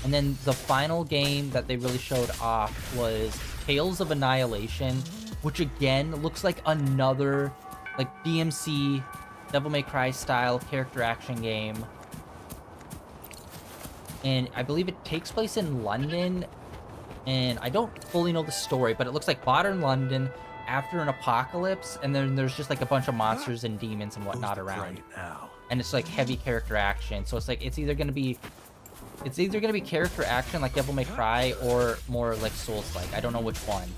And then the final game that they really showed off was Tales of Annihilation, which again looks like another like DMC, Devil May Cry style character action game. And I believe it takes place in London, and I don't fully know the story, but it looks like modern London after an apocalypse, and then there's just like a bunch of monsters and demons and whatnot around. And it's like heavy character action, so it's like it's either gonna be character action like Devil May Cry or more like Souls-like. I don't know which one,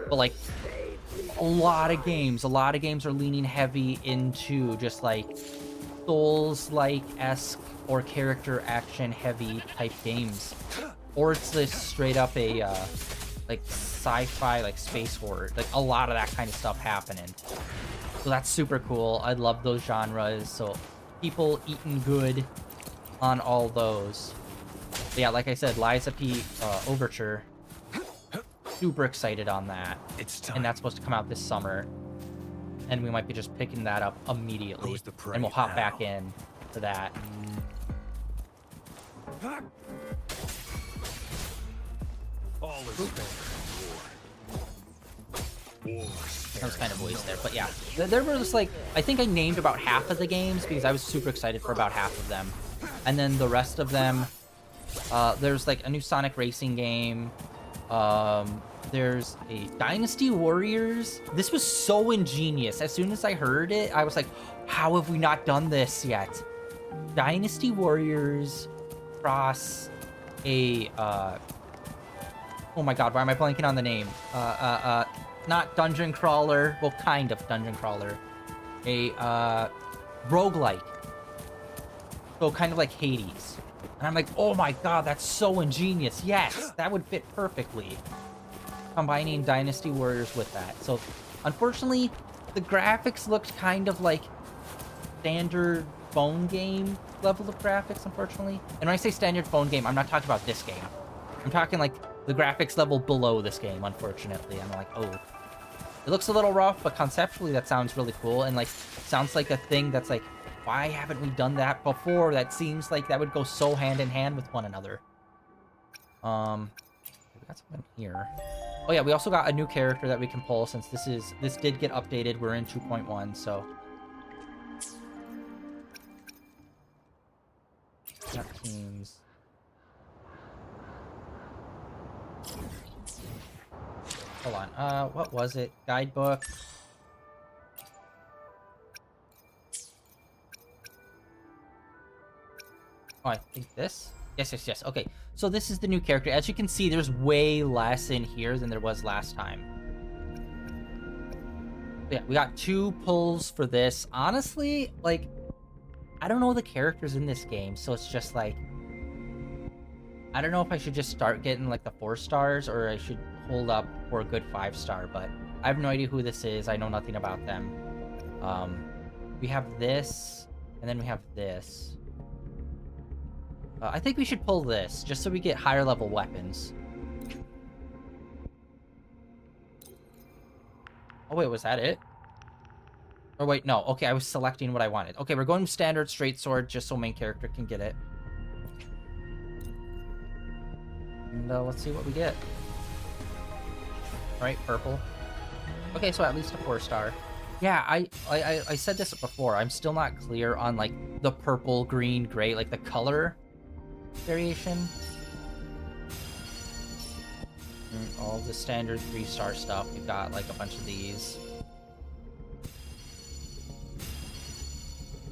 but like a lot of games are leaning heavy into just like Souls-like-esque or character action heavy type games, or it's this straight up a like sci-fi like space horror, like a lot of that kind of stuff happening. So that's super cool. I love those genres, so people eating good on all those. But yeah, like I said, Liza P Overture, super excited on that. It's time. And that's supposed to come out this summer, and we might be just picking that up immediately, and we'll hop back in to that. All is fair. That was kind of voiced there, but yeah. There was like, I think I named about half of the games because I was super excited for about half of them. And then the rest of them, there's like a new Sonic Racing game. There's a Dynasty Warriors. This was so ingenious. As soon as I heard it, I was like, how have we not done this yet? Dynasty Warriors cross a, oh my god, why am I blanking on the name? Not dungeon crawler, well, kind of dungeon crawler. A, roguelike. So kind of like Hades. And I'm like, oh my god, that's so ingenious. Yes, that would fit perfectly. Combining Dynasty Warriors with that. So, unfortunately, the graphics looked kind of like standard phone game level of graphics, unfortunately. And when I say standard phone game, I'm not talking about this game. I'm talking like the graphics level below this game, unfortunately. I'm like, oh. It looks a little rough, but conceptually that sounds really cool. And like, sounds like a thing that's like, why haven't we done that before? That seems like that would go so hand in hand with one another. We got something here. Oh yeah, we also got a new character that we can pull since this did get updated. We're in 2.1, so. Got teams. Hold on. What was it? Guidebook. Oh, I think this? Yes. Okay, so this is the new character. As you can see, there's way less in here than there was last time. Yeah, we got 2 pulls for this. Honestly, like, I don't know the characters in this game, so it's just like, I don't know if I should just start getting like the 4 stars or I should hold up for a good 5-star, but I have no idea who this is. I know nothing about them. We have this, and then we have this. I think we should pull this, just so we get higher level weapons. Oh wait, was that it? Or wait, no. Okay, I was selecting what I wanted. Okay, we're going standard straight sword, just so main character can get it. And let's see what we get. Alright, purple. Okay, so at least a 4-star. Yeah, I said this before. I'm still not clear on, like, the purple, green, gray, like, the color variation. And all the standard 3-star stuff. We've got, like, a bunch of these.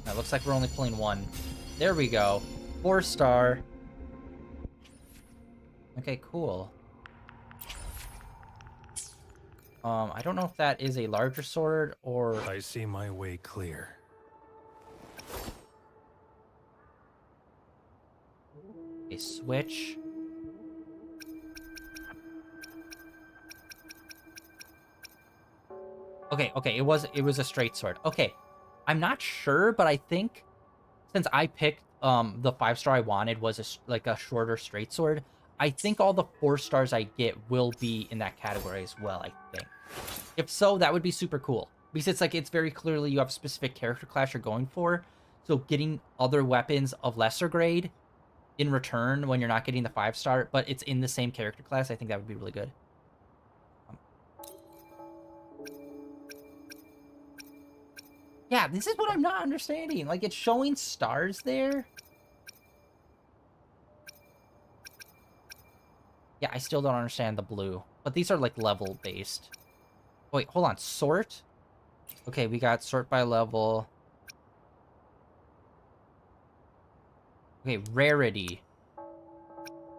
Now, it looks like we're only pulling 1. There we go. 4-star. Okay, cool. I don't know if that is a larger sword or... I see my way clear. a switch. Okay, it was a straight sword. Okay, I'm not sure, but I think since I picked the 5-star I wanted was like a shorter straight sword, I think all the 4 stars I get will be in that category as well, I think. If so, that would be super cool. Because it's like, it's very clearly you have a specific character class you're going for. So getting other weapons of lesser grade in return when you're not getting the 5-star, but it's in the same character class, I think that would be really good. Yeah, this is what I'm not understanding. Like, it's showing stars there. Yeah, I still don't understand the blue. But these are, like, level-based. Wait, hold on. Sort? Okay, we got sort by level. Okay, rarity.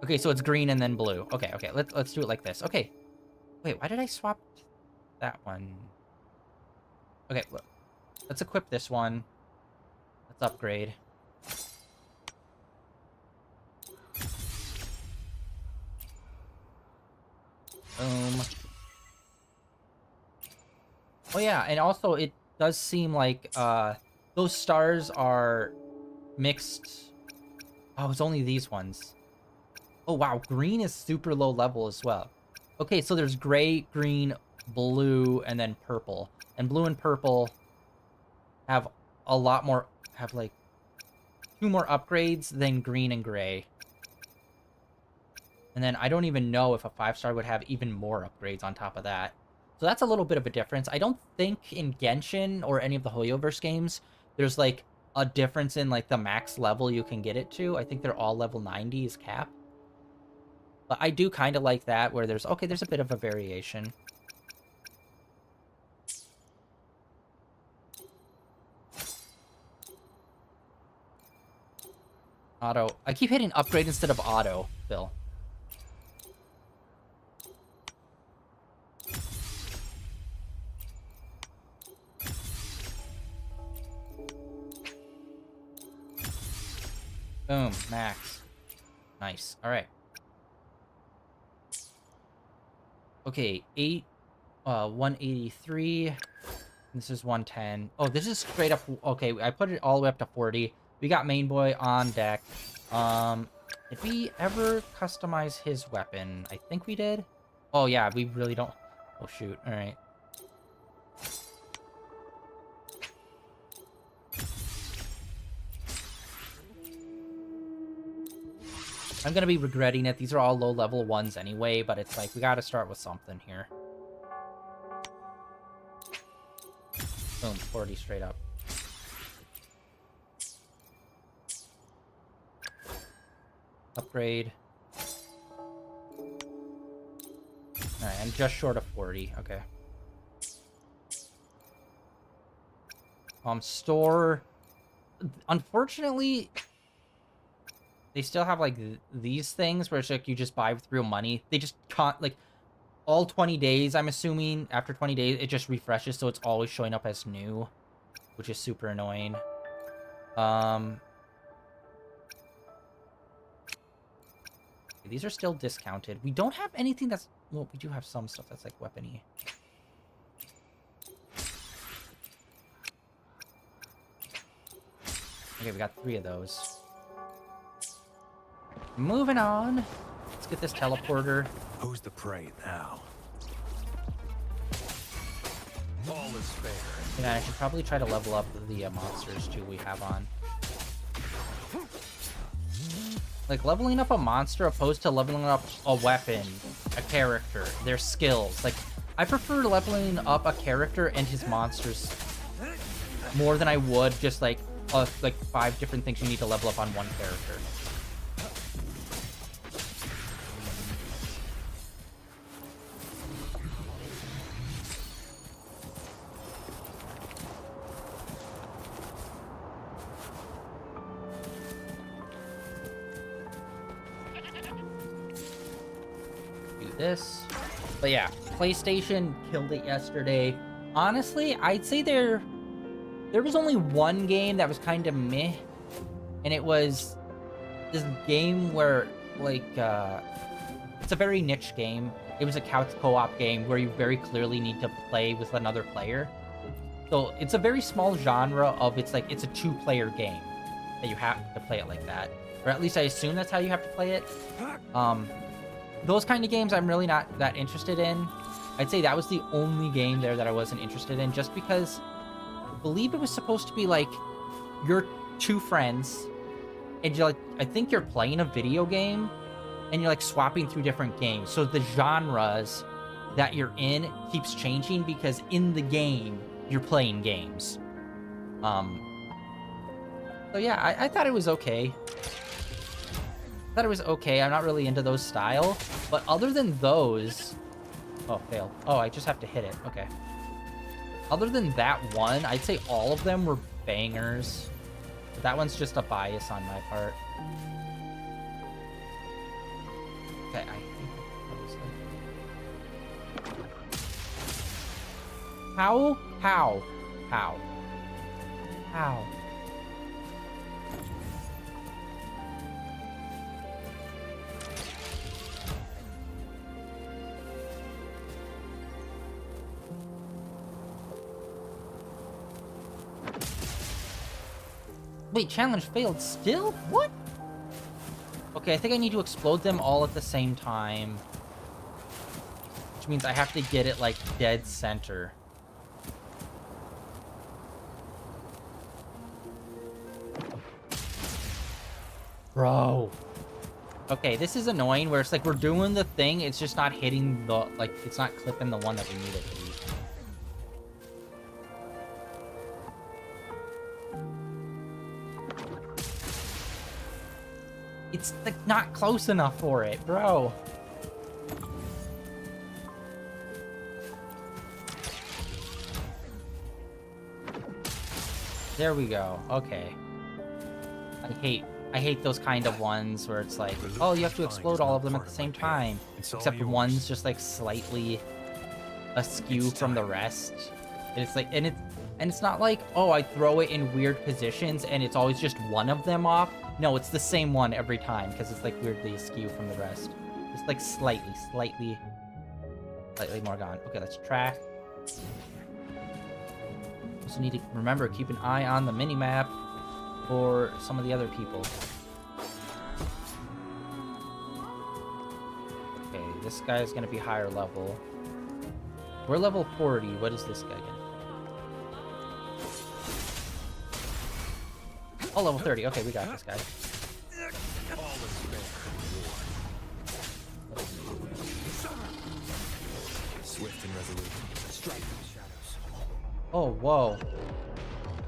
Okay, so it's green and then blue. Okay, let's do it like this. Okay. Wait, why did I swap that one? Okay, look. Let's equip this one. Let's upgrade. Boom. Oh yeah, and also it does seem like those stars are mixed. Oh, it's only these ones. Oh wow, green is super low level as well. Okay, so there's gray, green, blue, and then purple. And blue and purple have a lot more, have like 2 more upgrades than green and gray. And then I don't even know if a 5-star would have even more upgrades on top of that. So that's a little bit of a difference. I don't think in Genshin or any of the Hoyoverse games, there's like a difference in like the max level you can get it to. I think they're all level 90 is cap. But I do kind of like that where there's a bit of a variation. Auto. I keep hitting upgrade instead of auto, Bill. Boom, max. Nice. All right. Okay, 183. This is 110. Oh, this is straight up. Okay, I put it all the way up to 40. We got main boy on deck. Did we ever customize his weapon? I think we did. Oh yeah, we really don't. Oh shoot. All right. I'm gonna be regretting it. These are all low-level ones anyway, but it's like, we gotta start with something here. Boom, 40 straight up. Upgrade. Alright, I'm just short of 40, okay. Store. Unfortunately, they still have, like, these things where it's like you just buy with real money. They just can't, like, all 20 days, I'm assuming, after 20 days, it just refreshes, so it's always showing up as new, which is super annoying. These are still discounted. We don't have anything that's... Well, we do have some stuff that's, like, weapon-y. Okay, we got 3 of those. Moving on. Let's get this teleporter. Who's the prey now? All is fair. Yeah, I should probably try to level up the monsters, too, we have on. Like, leveling up a monster opposed to leveling up a weapon, a character, their skills. Like, I prefer leveling up a character and his monsters more than I would just, like 5 different things you need to level up on one character. This, but yeah, PlayStation killed it yesterday. Honestly, I'd say there was only one game that was kind of meh, and it was this game where, like, it's a very niche game. It was a couch co-op game where you very clearly need to play with another player. So it's a very small genre of, it's a 2-player game that you have to play it like that, or at least I assume that's how you have to play it. Those kind of games I'm really not that interested in. I'd say that was the only game there that I wasn't interested in, just because I believe it was supposed to be like you're 2 friends and you're like, I think you're playing a video game and you're like swapping through different games. So the genres that you're in keeps changing because in the game you're playing games. So yeah, I thought it was okay. I'm not really into those style, but other than those... Oh, failed. Oh, I just have to hit it. Okay. Other than that one, I'd say all of them were bangers. But that one's just a bias on my part. Okay, I think that was it. How? Wait, challenge failed still? What? Okay, I think I need to explode them all at the same time. Which means I have to get it, like, dead center. Bro. Okay, this is annoying where it's like we're doing the thing, it's just not hitting the, like, it's not clipping the one that we need it to be. It's, like, not close enough for it, bro. There we go. Okay. I hate those kind of ones where it's like, oh, you have to explode all of them at the same time. Except one's just like slightly askew from the rest. And it's like, and it's not like, oh, I throw it in weird positions and it's always just one of them off. No, it's the same one every time because it's like weirdly askew from the rest. It's like slightly more gone. Okay, let's track. Also need to remember, keep an eye on the mini-map for some of the other people. Okay, this guy is gonna be higher level. We're level 40. What is this guy again? Oh, level 30. Okay, we got this guy. Swift and resolute. Strike the shadows. Oh, whoa.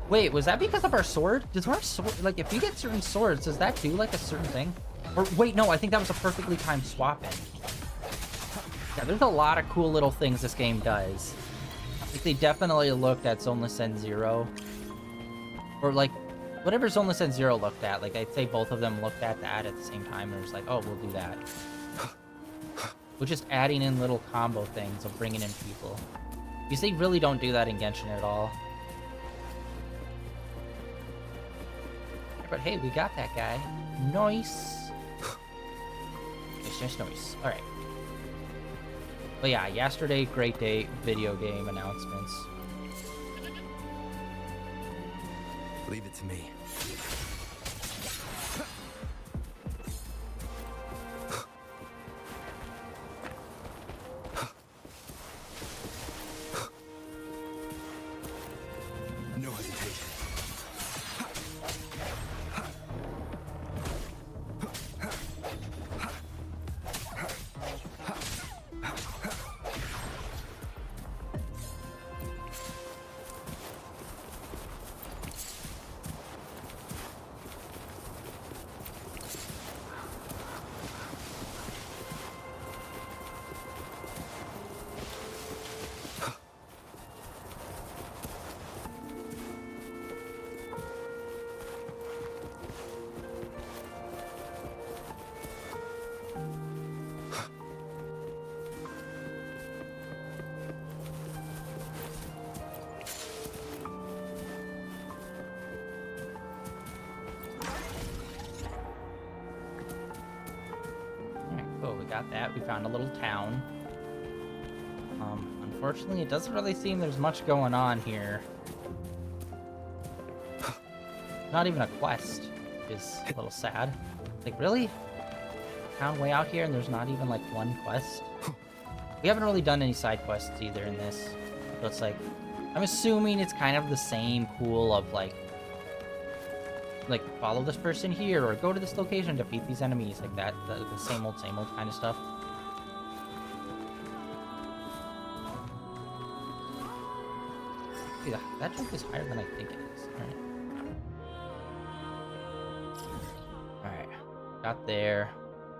Wait, was that because of our sword? Does our sword, like, if you get certain swords, does that do, like, a certain thing? Or, wait, no, I think that was a perfectly timed swap in. Yeah, there's a lot of cool little things this game does. Like, they definitely looked at Zoneless End Zero. Or, like, whatever Zoneless End Zero looked at, like, I'd say both of them looked at that at the same time, and it was like, oh, we'll do that. We're just adding in little combo things of bringing in people. Because they really don't do that in Genshin at all. But hey, we got that guy. Nice. It's just nice. Alright. But yeah, yesterday, great day, video game announcements. Leave it to me. No hesitation. Got that. We found a little town. Unfortunately, it doesn't really seem there's much going on here. Not even a quest, which is a little sad. Like, really? Town way out here and there's not even, like, one quest? We haven't really done any side quests either in this. So it's like, I'm assuming it's kind of the same cool of, like, follow this person here, or go to this location to defeat these enemies, like that, the same old kind of stuff. Yeah, that jump is higher than I think it is. Alright. Got there.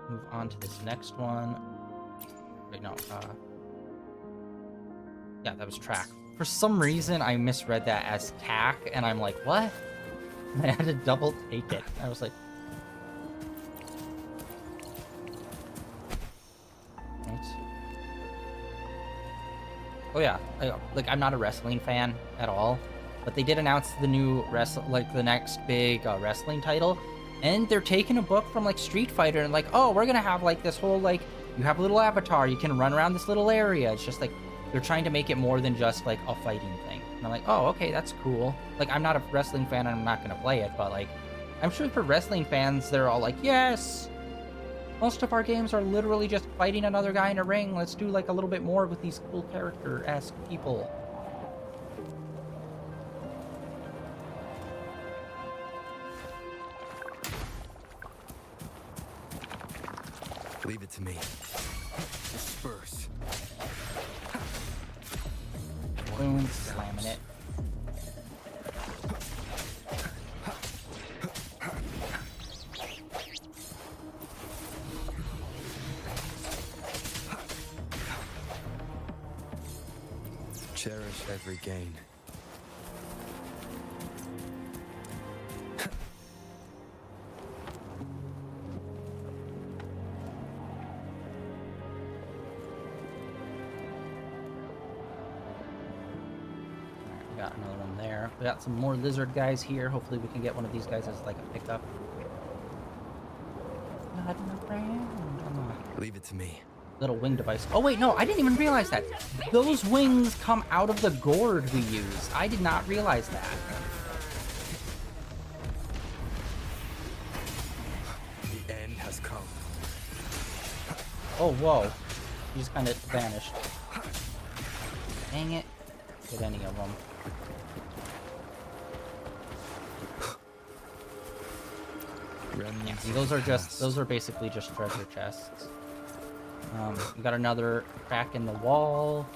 Move on to this next one. Wait, no, yeah, that was track. For some reason, I misread that as tack, and I'm like, what? I had to double take it. I was like... Thanks. Oh yeah, I'm not a wrestling fan at all, but they did announce the new the next big wrestling title, and they're taking a book from, like, Street Fighter, and like, oh, we're gonna have, like, this whole, like, you have a little avatar, you can run around this little area. It's just like, they're trying to make it more than just, like, a fighting thing. And I'm like, oh, okay, that's cool. Like, I'm not a wrestling fan and I'm not gonna play it, but, like, I'm sure for wrestling fans, they're all like, yes! Most of our games are literally just fighting another guy in a ring. Let's do, like, a little bit more with these cool character-esque people. Leave it to me. Disperse. Boom, slamming it. Cherish every gain. We got another one there. We got some more lizard guys here. Hopefully we can get one of these guys as like a pickup. Leave it to me. Little wing device. Oh wait, no, I didn't even realize that. Those wings come out of the gourd we use. I did not realize that. The end has come. Oh, whoa. He just kind of vanished. Dang it. Get any of them. See, those are basically just treasure chests. We got another crack in the wall.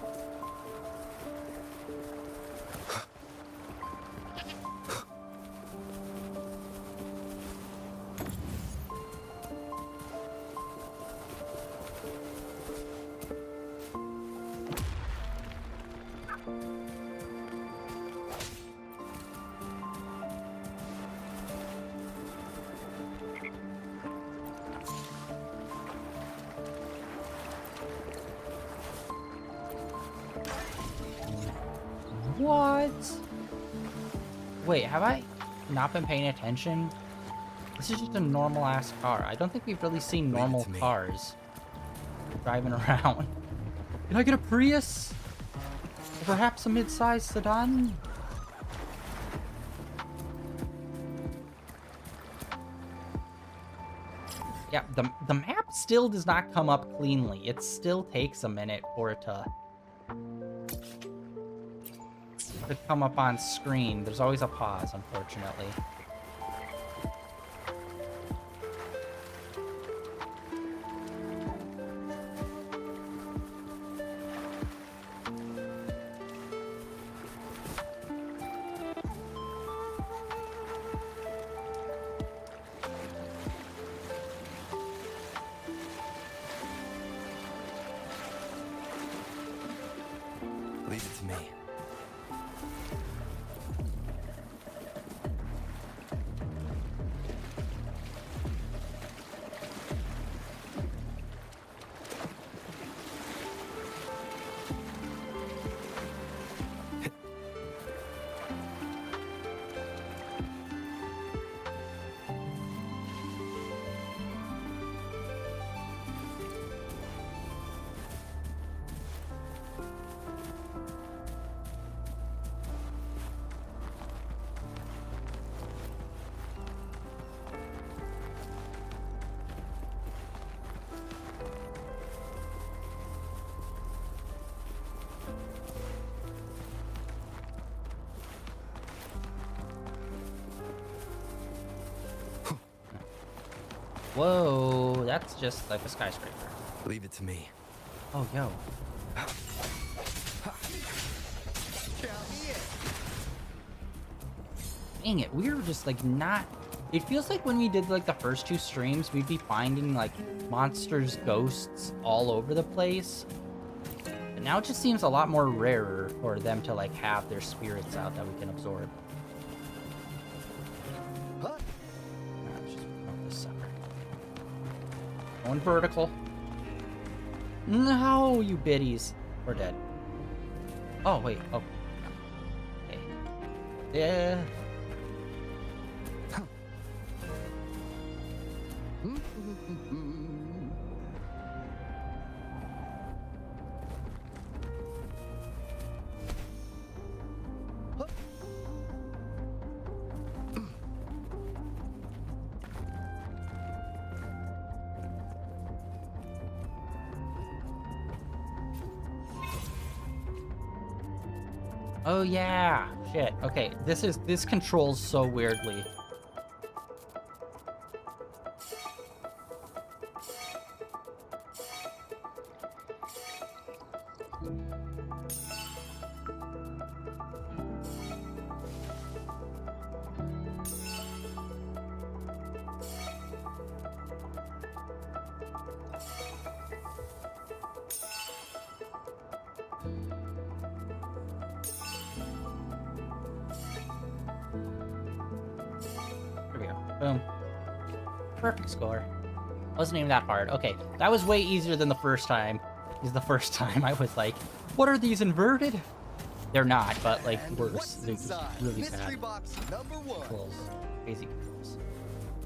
What? Wait, have I not been paying attention? This is just a normal ass car. I don't think we've really seen normal cars driving around. Can I get a Prius? Or perhaps a mid-sized sedan? Yeah, the map still does not come up cleanly. It still takes a minute for it to come up on screen. There's always a pause, unfortunately. Leave it to me. Whoa, that's just like a skyscraper. Leave it to me. Oh, yo. Dang it, we were just like not... It feels like when we did like the first two streams, we'd be finding like monsters, ghosts all over the place. But now it just seems a lot more rarer for them to like have their spirits out that we can absorb. Let's just move this sucker. Going vertical. No, you biddies. We're dead. Oh, wait. Oh. Okay. Yeah. Oh yeah, shit. Okay, this controls so weirdly. Boom. Perfect score. Wasn't even that hard. Okay, that was way easier than the first time. Because the first time I was like, what are these inverted? They're not, but like And worse. what's They're just inside? really Mystery bad. box number 1. Controls. Crazy controls.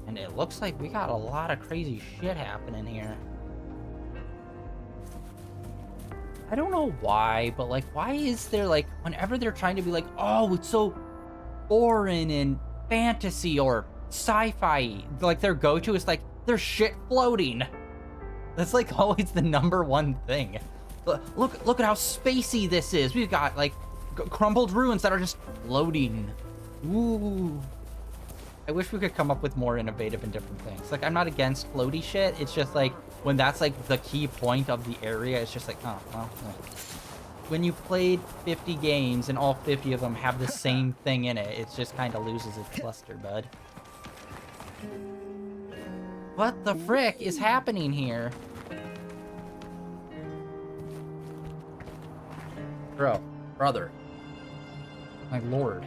And it looks like we got a lot of crazy shit happening here. I don't know why, but like, why is there like, whenever they're trying to be like, oh, it's so foreign and fantasy or sci-fi, like their go-to is like, there's shit floating. That's like always the #1 thing. Look at how spacey this is. We've got like crumbled ruins that are just floating. Ooh. I wish we could come up with more innovative and different things. Like, I'm not against floaty shit. It's just like, when that's like the key point of the area, it's just like, oh, well. No. When you played 50 games and all 50 of them have the same thing in it, it just kind of loses its luster, bud. What the frick is happening here? Brother. My lord.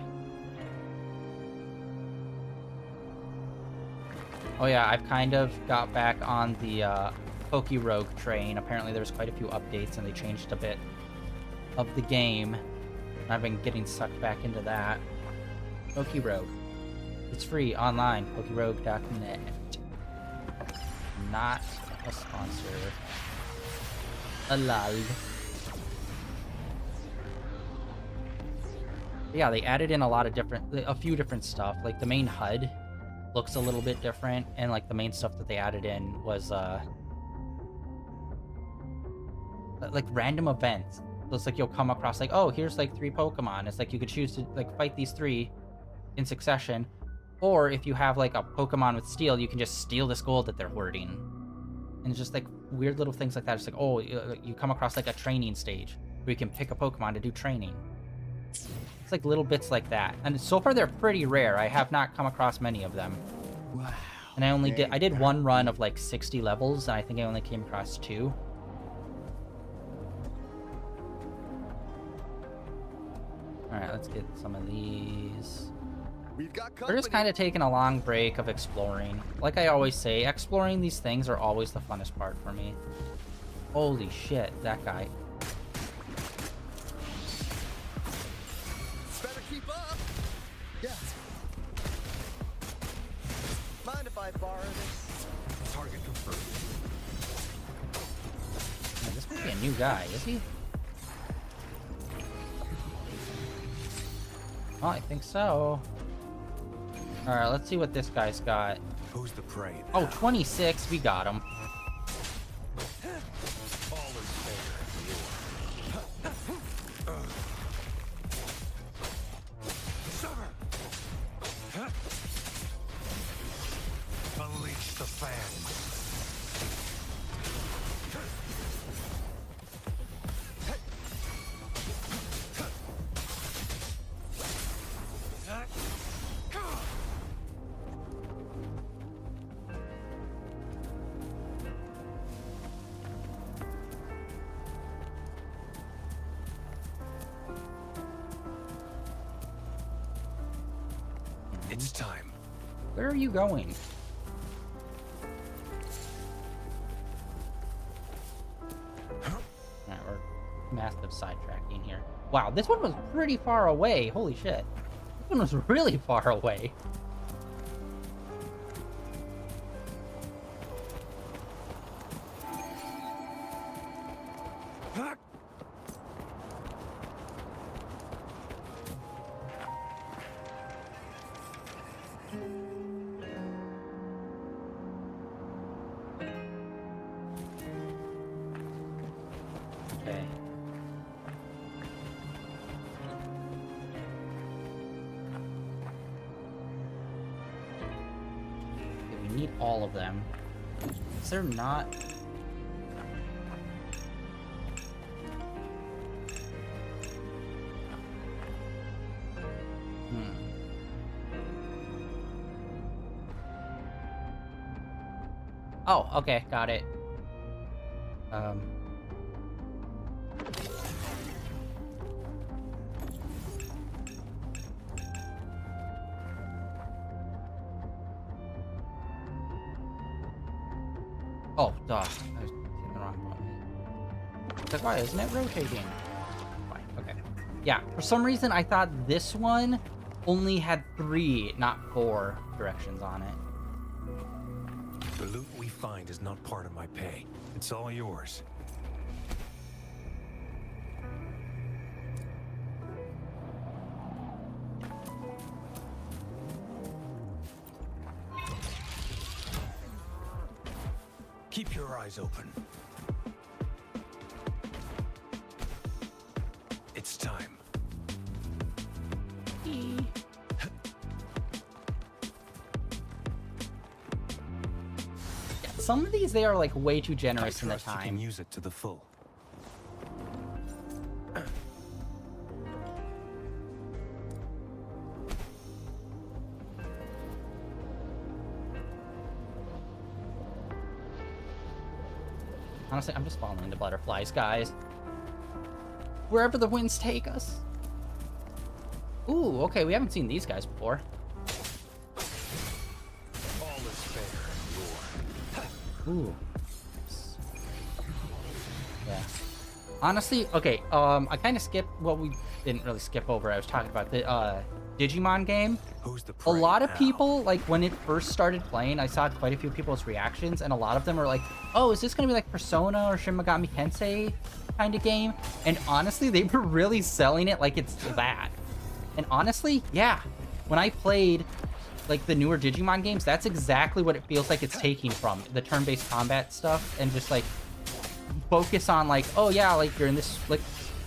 Oh yeah, I've kind of got back on the Poke Rogue train. Apparently there's quite a few updates and they changed a bit of the game. I've been getting sucked back into that. Poke Rogue. It's free online, pokerogue.net. Not a sponsor. Lol. Yeah, they added in a few different stuff. Like the main HUD looks a little bit different, and like the main stuff that they added in was like random events. So it's like you'll come across like, oh, here's like 3 Pokemon. It's like you could choose to like fight these 3 in succession, or if you have like a Pokemon with Steel, you can just steal this gold that they're hoarding. And it's just like weird little things like that. It's like, oh, you come across like a training stage where you can pick a Pokemon to do training. It's like little bits like that, and so far they're pretty rare. I have not come across many of them. Wow. And I did one run of like 60 levels, and I think I only came across 2. All right, let's get some of these. We've got We're just kind of taking a long break of exploring. Like I always say, exploring these things are always the funnest part for me. Holy shit, that guy. Better keep up. Yeah. Mind if I borrow this? Target confirmed. Yeah, this might be a new guy, is he? Oh, I think so. Alright, let's see what this guy's got. Who's the prey? Oh, 26, we got him. All is fair. Unleash the fan. It's time. Where are you going? Alright, we're massive sidetracking here. Wow, this one was pretty far away. Holy shit. This one was really far away. Okay. Okay, we need all of them. Is there not... Oh, okay, got it. Oh, duh. I was hitting the wrong button. That's why, isn't it rotating? Fine, okay. Yeah, for some reason I thought this one only had 3, not 4 directions on it. The loot we find is not part of my pay. It's all yours. Keep your eyes open. It's time. Some of these, they are like way too I generous in the trust you can time. use it to the full. Honestly, I'm just following the butterflies, guys. Wherever the winds take us. Ooh, okay, we haven't seen these guys before. All is fair in war. Ooh. Yeah. Honestly, okay, I kind of skipped what we didn't really skip over. I was talking about the Digimon game. Who's the A prey lot of now? people, like, when it first started playing, I saw quite a few people's reactions, and a lot of them are like, oh, is this going to be like Persona or Shin Megami Tensei kind of game? And honestly, they were really selling it like it's that. And honestly, yeah. When I played, like, the newer Digimon games, that's exactly what it feels like it's taking from. The turn-based combat stuff, and just, like, focus on, like, oh, yeah, like, you're in this, like,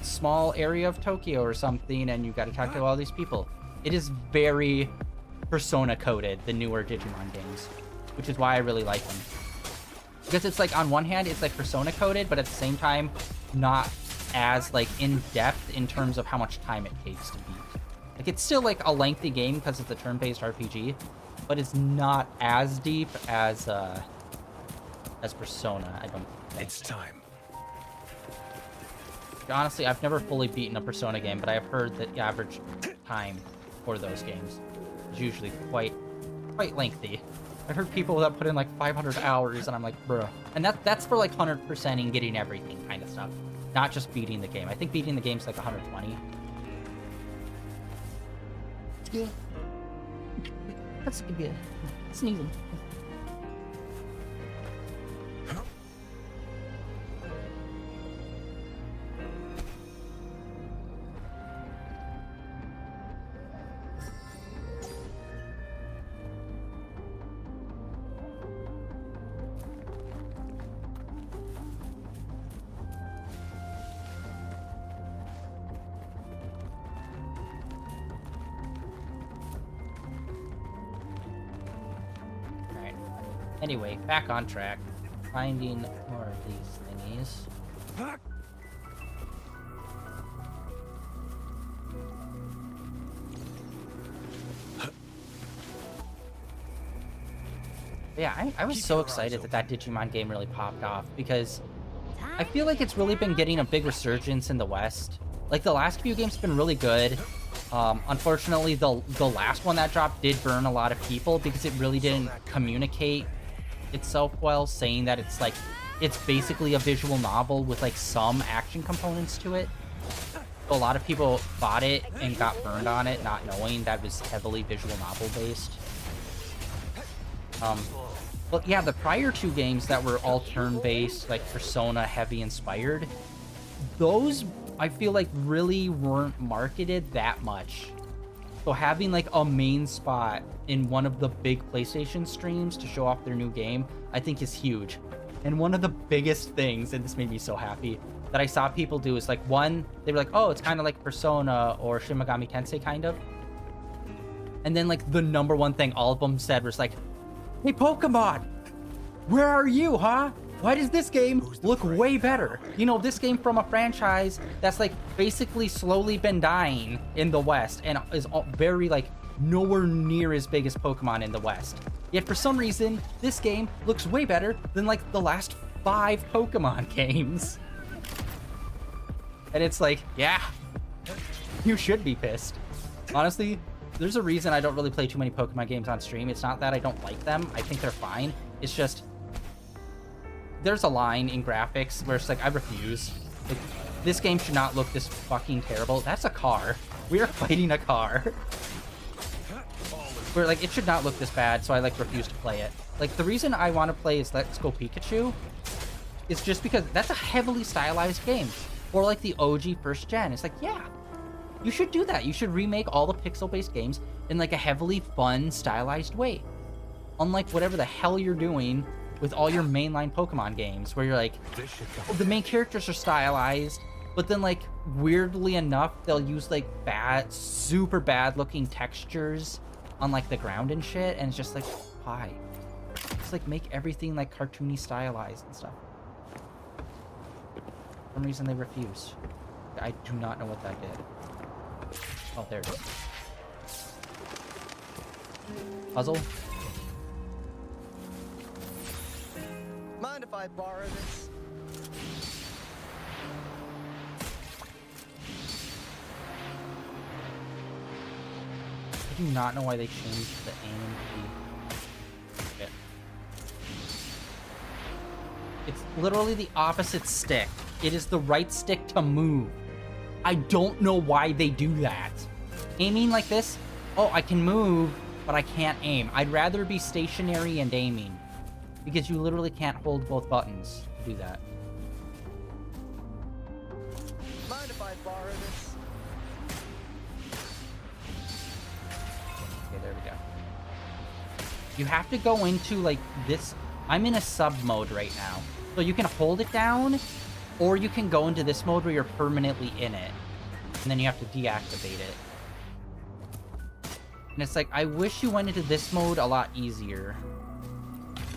small area of Tokyo or something, and you got to talk to all these people. It is very Persona-coded, the newer Digimon games, which is why I really like them. Because it's like, on one hand, it's like Persona-coded, but at the same time, not as, like, in-depth in terms of how much time it takes to beat. Like, it's still, like, a lengthy game because it's a turn-based RPG, but it's not as deep as Persona, I don't think. It's time. Honestly, I've never fully beaten a Persona game, but I have heard that the average time for those games is usually quite lengthy. I've heard people that put in like 500 hours, and I'm like, bruh. And that's for like 100%ing getting everything kind of stuff, not just beating the game. I think beating the game's like 120. It's good. That's good. Sneezing. Anyway, back on track. Finding more of these thingies. Yeah, I was so excited that Digimon game really popped off, because I feel like it's really been getting a big resurgence in the West. Like, the last few games have been really good. Unfortunately, the last one that dropped did burn a lot of people because it really didn't communicate itself well, saying that it's like, it's basically a visual novel with like some action components to it. So a lot of people bought it and got burned on it, not knowing that it was heavily visual novel based. But yeah, the prior 2 games that were all turn-based, like Persona heavy inspired, those I feel like really weren't marketed that much. So having like a main spot in one of the big PlayStation streams to show off their new game, I think is huge. And one of the biggest things, and this made me so happy, that I saw people do is like, one, they were like, oh, it's kind of like Persona or Shin Megami Tensei kind of. And then like the #1 thing all of them said was like, hey, Pokemon, where are you, huh? Why does this game look way better? You know, this game from a franchise that's like basically slowly been dying in the West and is very like nowhere near as big as Pokemon in the West. Yet for some reason, this game looks way better than like the last 5 Pokemon games. And it's like, yeah, you should be pissed. Honestly, there's a reason I don't really play too many Pokemon games on stream. It's not that I don't like them. I think they're fine. It's just, there's a line in graphics where it's like, I refuse. Like, this game should not look this fucking terrible. That's a car. We are fighting a car. Where, like, it should not look this bad, so I, like, refuse to play it. Like, the reason I want to play is Let's Go Pikachu is just because that's a heavily stylized game. Or, like, the OG first gen. It's like, yeah, you should do that. You should remake all the pixel-based games in, like, a heavily fun, stylized way. Unlike whatever the hell you're doing with all your mainline Pokemon games, where you're like, oh, the main characters are stylized, but then, like, weirdly enough, they'll use, like, super bad-looking textures on, like, the ground and shit, and it's just like, why? Just, like, make everything, like, cartoony stylized and stuff. For some reason, they refuse. I do not know what that did. Oh, there it is. Puzzle? Mind if I borrow this? I do not know why they changed the aim key. Shit. It's literally the opposite stick. It is the right stick to move. I don't know why they do that. Aiming like this, oh, I can move, but I can't aim. I'd rather be stationary and aiming, because you literally can't hold both buttons to do that. Mind if I borrow this? Okay, there we go. You have to go into, like, this. I'm in a sub mode right now. So you can hold it down, or you can go into this mode where you're permanently in it. And then you have to deactivate it. And it's like, I wish you went into this mode a lot easier.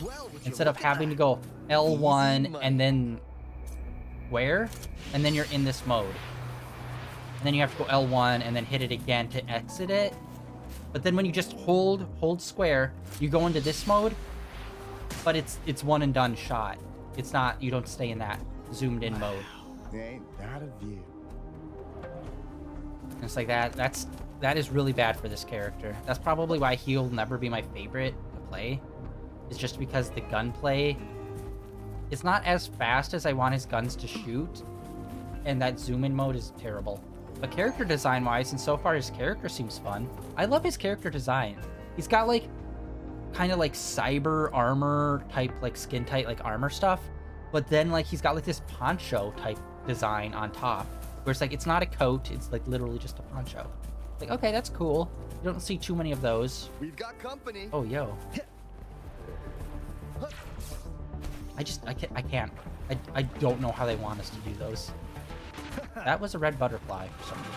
Well, Instead of having to go L1 and then where? And then you're in this mode. And then you have to go L1 and then hit it again to exit it. But then when you just hold square, you go into this mode, but it's one and done shot. It's not, you don't stay in that zoomed in mode. Ain't that a view? And it's like that is really bad for this character. That's probably why he'll never be my favorite to play. It's just because the gunplay is not as fast as I want his guns to shoot, and that zoom in mode is terrible. But character design wise, and so far his character seems fun. I love his character design. He's got like kind of like cyber armor type, like skin tight like armor stuff, but then like he's got like this poncho type design on top, where it's like it's not a coat, it's like literally just a poncho. Like, okay, that's cool. You don't see too many of those. We've got company. Oh, yo. I can't. I don't know how they want us to do those. That was a red butterfly for some reason.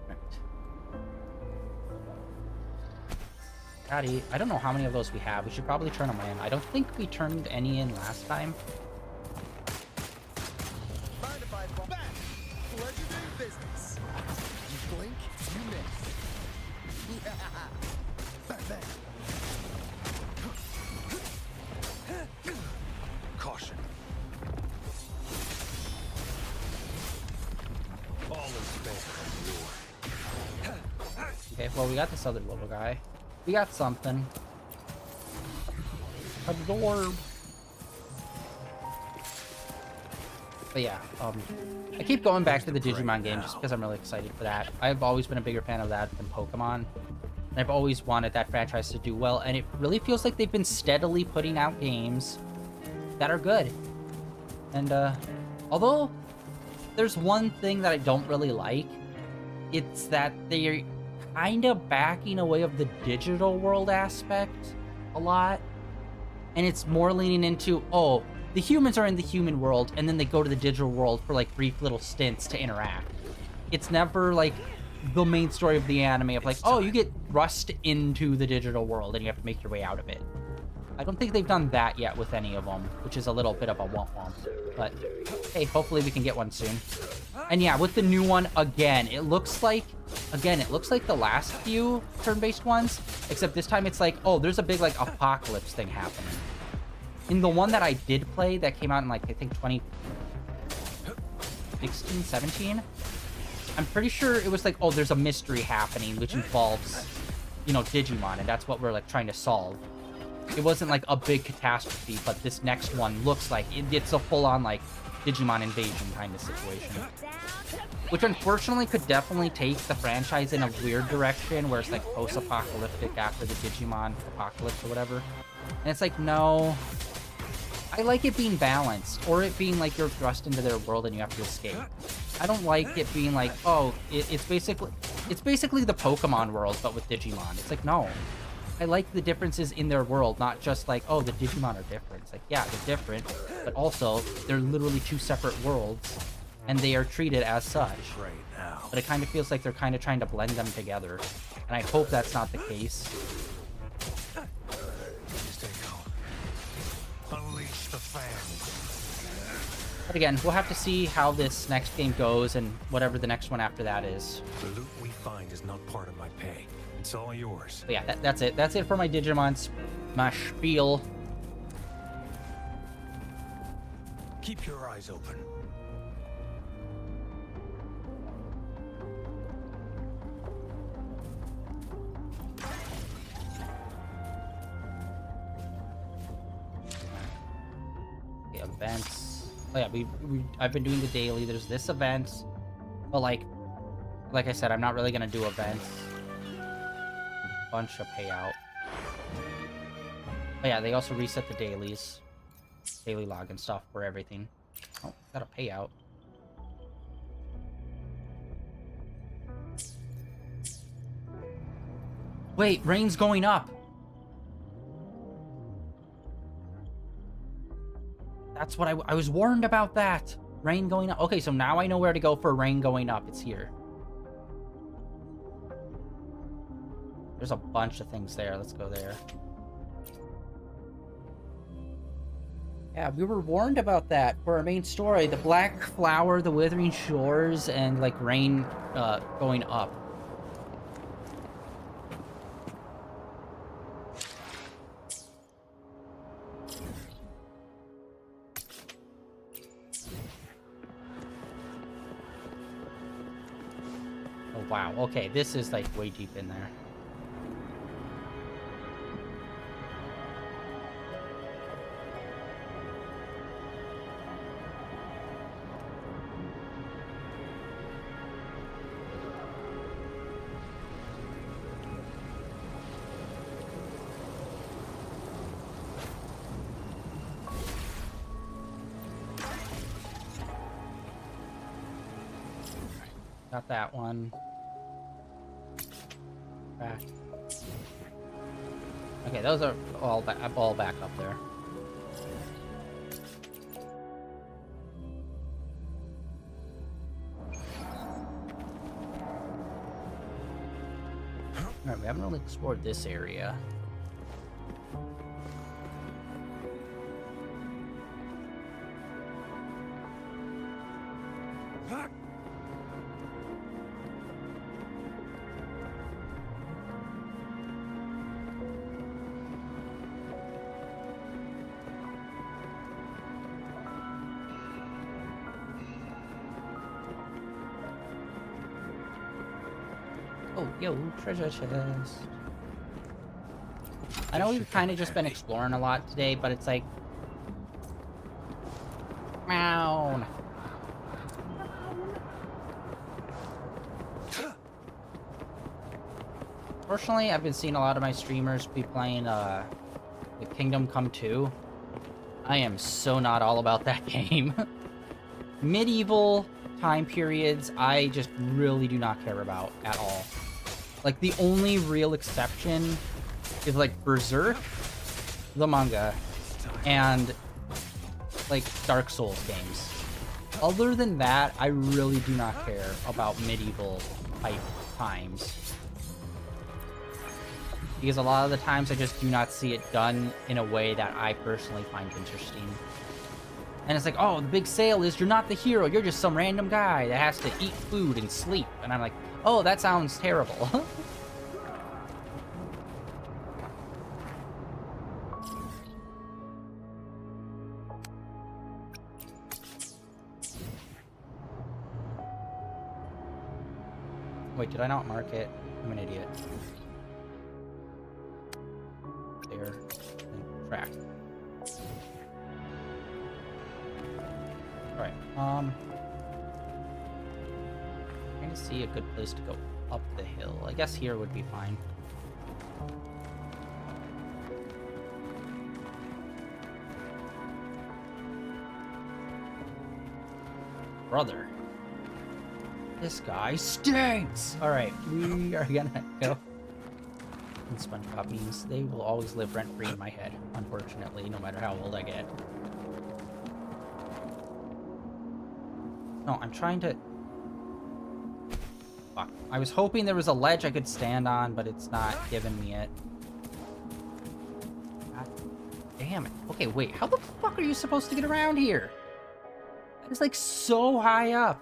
Right. Daddy, I don't know how many of those we have. We should probably turn them in. I don't think we turned any in last time. Mind if I fall back? Legendary business. You blink, you miss. Yeah. Bang, bang. Caution. All is fair. Okay, well, we got this other little guy. We got something. Absorb. But yeah, I keep going back to the Digimon game just because I'm really excited for that. I've always been a bigger fan of that than Pokemon. And I've always wanted that franchise to do well, and it really feels like they've been steadily putting out games that are good. And although there's one thing that I don't really like, it's that they're kind of backing away of the digital world aspect a lot, and it's more leaning into, oh, the humans are in the human world and then they go to the digital world for like brief little stints to interact. It's never like the main story of the anime of like, oh, you get thrust into the digital world and you have to make your way out of it. I don't think they've done that yet with any of them, which is a little bit of a womp-womp. But hey, hopefully we can get one soon. And yeah, with the new one, again, it looks like the last few turn-based ones, except this time it's like, oh, there's a big like apocalypse thing happening. In the one that I did play that came out in like, I think 2016, 17, I'm pretty sure it was like, oh, there's a mystery happening which involves, you know, Digimon, and that's what we're like trying to solve. It wasn't like a big catastrophe, but this next one looks like it's a full-on like Digimon invasion kind of situation. Which unfortunately could definitely take the franchise in a weird direction where it's like post-apocalyptic after the Digimon apocalypse or whatever. And it's like, no. I like it being balanced, or it being like you're thrust into their world and you have to escape. I don't like it being like, oh, it's basically the Pokemon world, but with Digimon. It's like, no. I like the differences in their world, not just like, oh, the Digimon are different. It's like, yeah, they're different, but also they're literally two separate worlds, and they are treated as such. But it kind of feels like they're kind of trying to blend them together, and I hope that's not the case. Stay calm. Unleash the fans. But again, we'll have to see how this next game goes and whatever the next one after that is. The loot we find is not part of my pay. It's all yours. But yeah, that's it. That's it for my Digimon, my spiel. Keep your eyes open. Okay, events. Oh yeah, I've been doing the daily. There's this event, but like I said, I'm not really gonna do events. Bunch of payout. But yeah, they also reset the dailies, daily log and stuff for everything. Oh, got a payout. Wait, rain's going up. That's what I was warned about that. Rain going up. Okay, so now I know where to go for rain going up. It's here. There's a bunch of things there. Let's go there. Yeah, we were warned about that for our main story. The Black Flower, the Withering Shores, and like rain going up. Oh wow, okay, this is like way deep in there. Got that one. Back. Okay, those are all back up there. Alright, we haven't really explored this area. Oh, yo, treasure chest. I know we've kind of just been exploring a lot today, but it's like... Meow. Fortunately, I've been seeing a lot of my streamers be playing the Kingdom Come 2. I am so not all about that game. Medieval time periods, I just really do not care about at all. Like, the only real exception is, like, Berserk, the manga, and, like, Dark Souls games. Other than that, I really do not care about medieval type times. Because a lot of the times I just do not see it done in a way that I personally find interesting. And it's like, oh, the big sale is you're not the hero, you're just some random guy that has to eat food and sleep. And I'm like, oh, that sounds terrible. Wait, did I not mark it? I'm an idiot. There. Track. Alright, trying to see a good place to go up the hill. I guess here would be fine. Brother. This guy stinks! Alright, we are gonna go. And SpongeBob memes, they will always live rent-free in my head, unfortunately, no matter how old I get. No, I'm trying to... Fuck. I was hoping there was a ledge I could stand on, but it's not giving me it. God damn it. Okay, wait, how the fuck are you supposed to get around here? It's like so high up.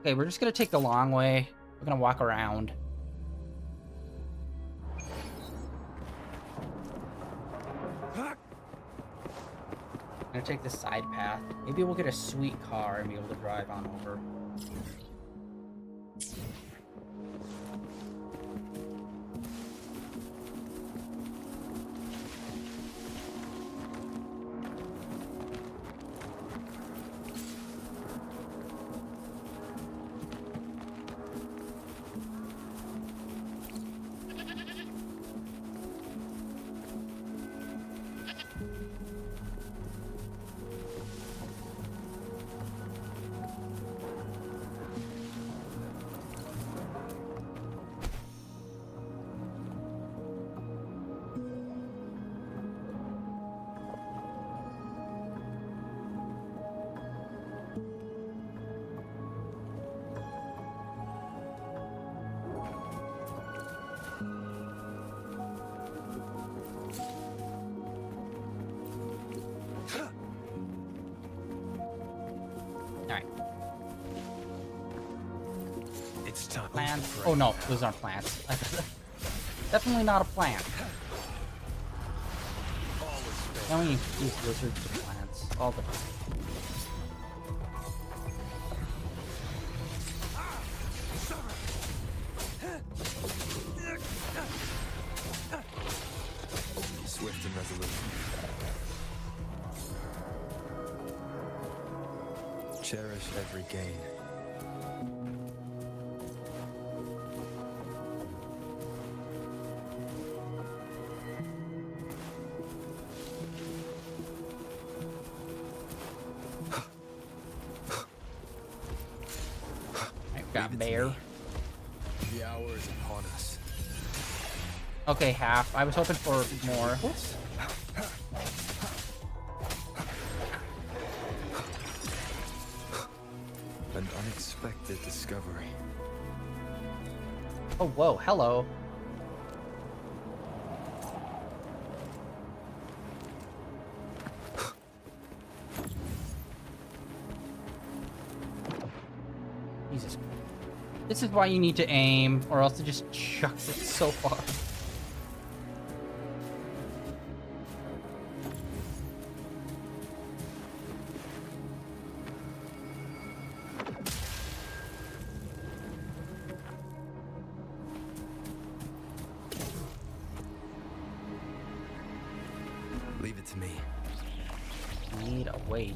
Okay, we're just gonna take the long way. We're gonna walk around. I'm gonna take this side path. Maybe we'll get a sweet car and be able to drive on over. It's time. Plants. Oh no, those aren't plants. Definitely not a plant. Now we use lizards to plants. All the Swift and resolute. Cherish every gain. got bear. The hour is upon us. Okay, half. I was hoping for more. An unexpected discovery. Oh, whoa, hello. Jesus. This is why you need to aim, or else it just chucks it so far. Leave it to me. Need a weight.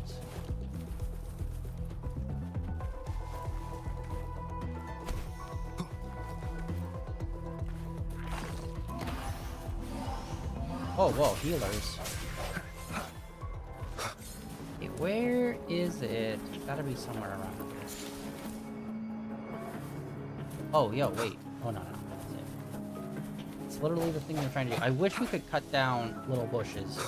Oh, whoa, healers. Okay, where is it? It's gotta be somewhere around here. Oh, yo, wait. Oh, no, that's it. It's literally the thing we're trying to do. I wish we could cut down little bushes.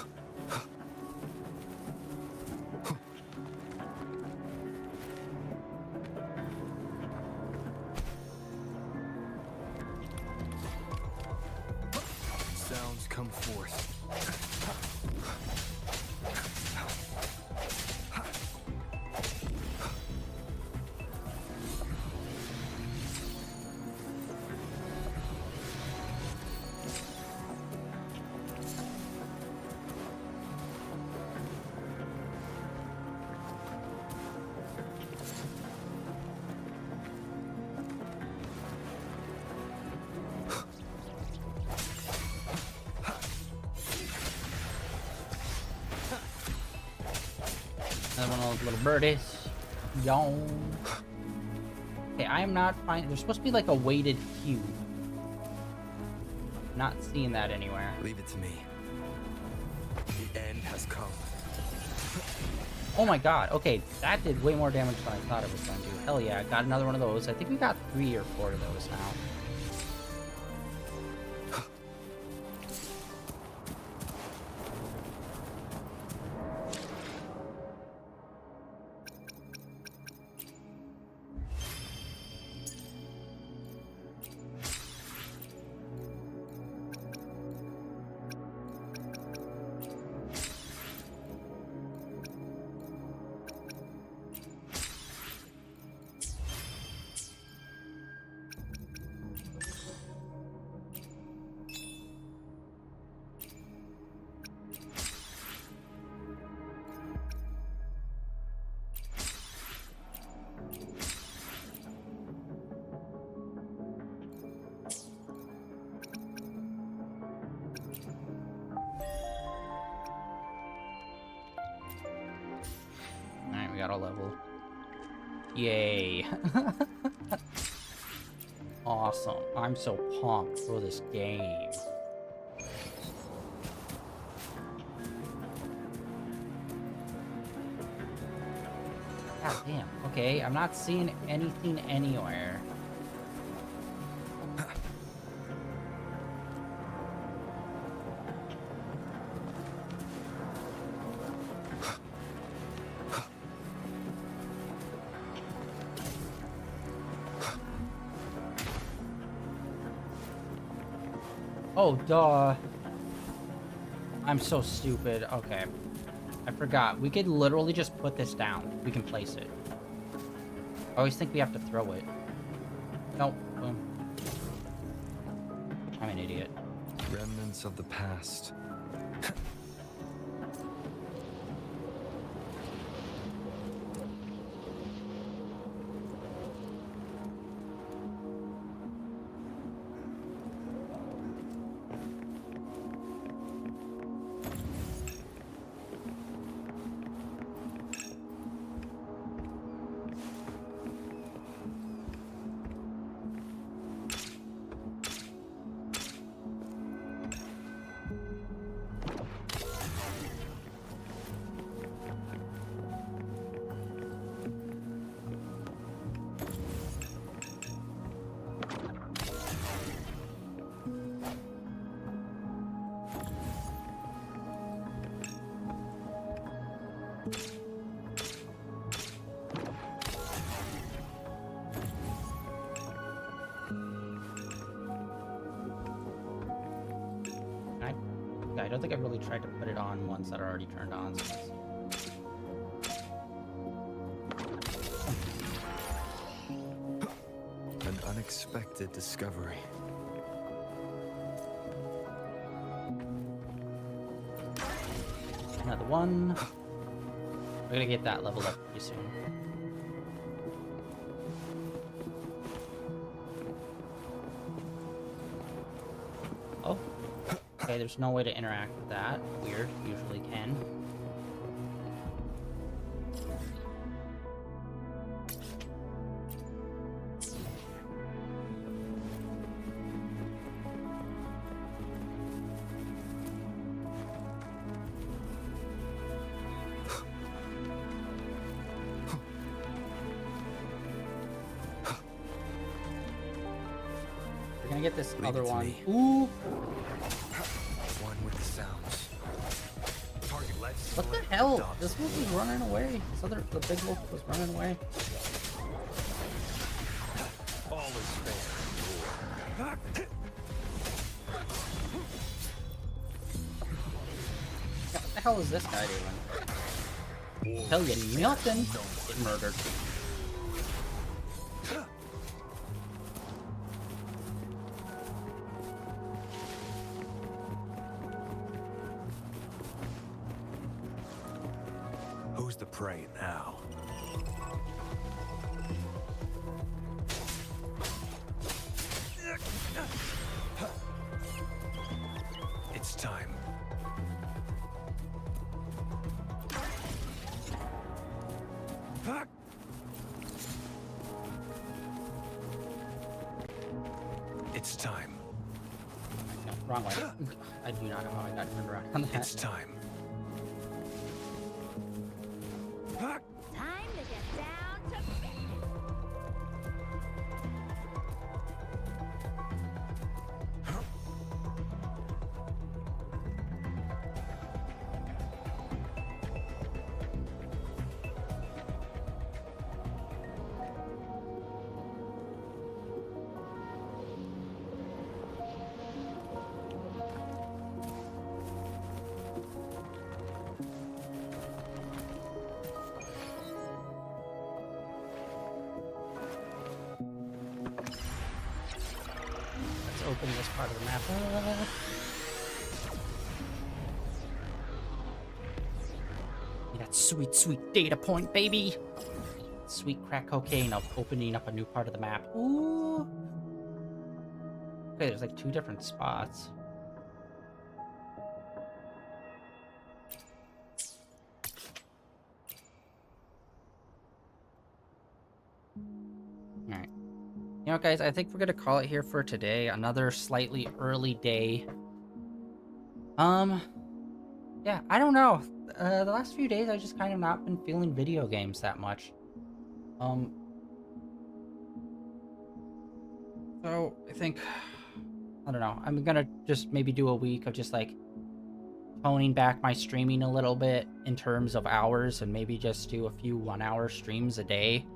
Sounds come forth. Another one of those little birdies. Yawn. Okay, I am not finding... There's supposed to be like a weighted cube. Not seeing that anywhere. Leave it to me. The end has come. Oh my god. Okay, that did way more damage than I thought it was going to. Hell yeah, I got another one of those. I think we got 3 or 4 of those now. Alright, we got a level. Yay. Awesome. I'm so pumped for this game. God damn. Okay, I'm not seeing anything anywhere. Oh, duh. I'm so stupid. Okay. I forgot. We could literally just put this down. We can place it. I always think we have to throw it. Nope. Boom. I'm an idiot. Remnants of the past. I don't think I've really tried to put it on ones that are already turned on. So An unexpected discovery. another one. We're gonna get that leveled up pretty soon. Oh. Okay, there's no way to interact with that. Weird. Usually can. We're gonna get this Leave other it to one. me. Ooh! One with the sounds. Target left. What the hell? This wolf was running away. The big wolf was running away. All is fair. What the hell is this guy doing? Tell you nothing. Get murdered. Who's the prey now? It's time. It's time. No, wrong way. I do not know how I got turned around on that. It's time. Time to get down to Let's open this part of the map up. That sweet, sweet data point, baby. Sweet crack cocaine of opening up a new part of the map. Ooh. Okay, there's like 2 different spots. Alright. You know, guys, I think we're gonna call it here for today. Another slightly early day. Yeah, I don't know. The last few days, I've just kind of not been feeling video games that much. So I think, I don't know. I'm gonna just maybe do a week of just like toning back my streaming a little bit in terms of hours, and maybe just do a few 1-hour streams a day.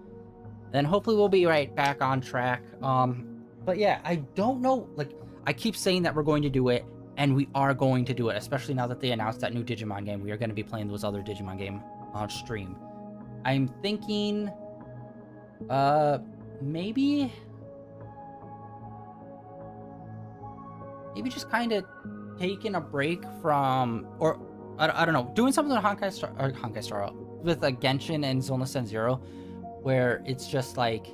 Then hopefully we'll be right back on track. But yeah, I don't know. Like, I keep saying that we're going to do it, and we are going to do it, especially now that they announced that new Digimon game. We are going to be playing those other Digimon game on stream. I'm thinking, maybe just kind of taking a break from, or I don't know, doing something with Honkai Star with like Genshin and Zona Sen Zero, where it's just like,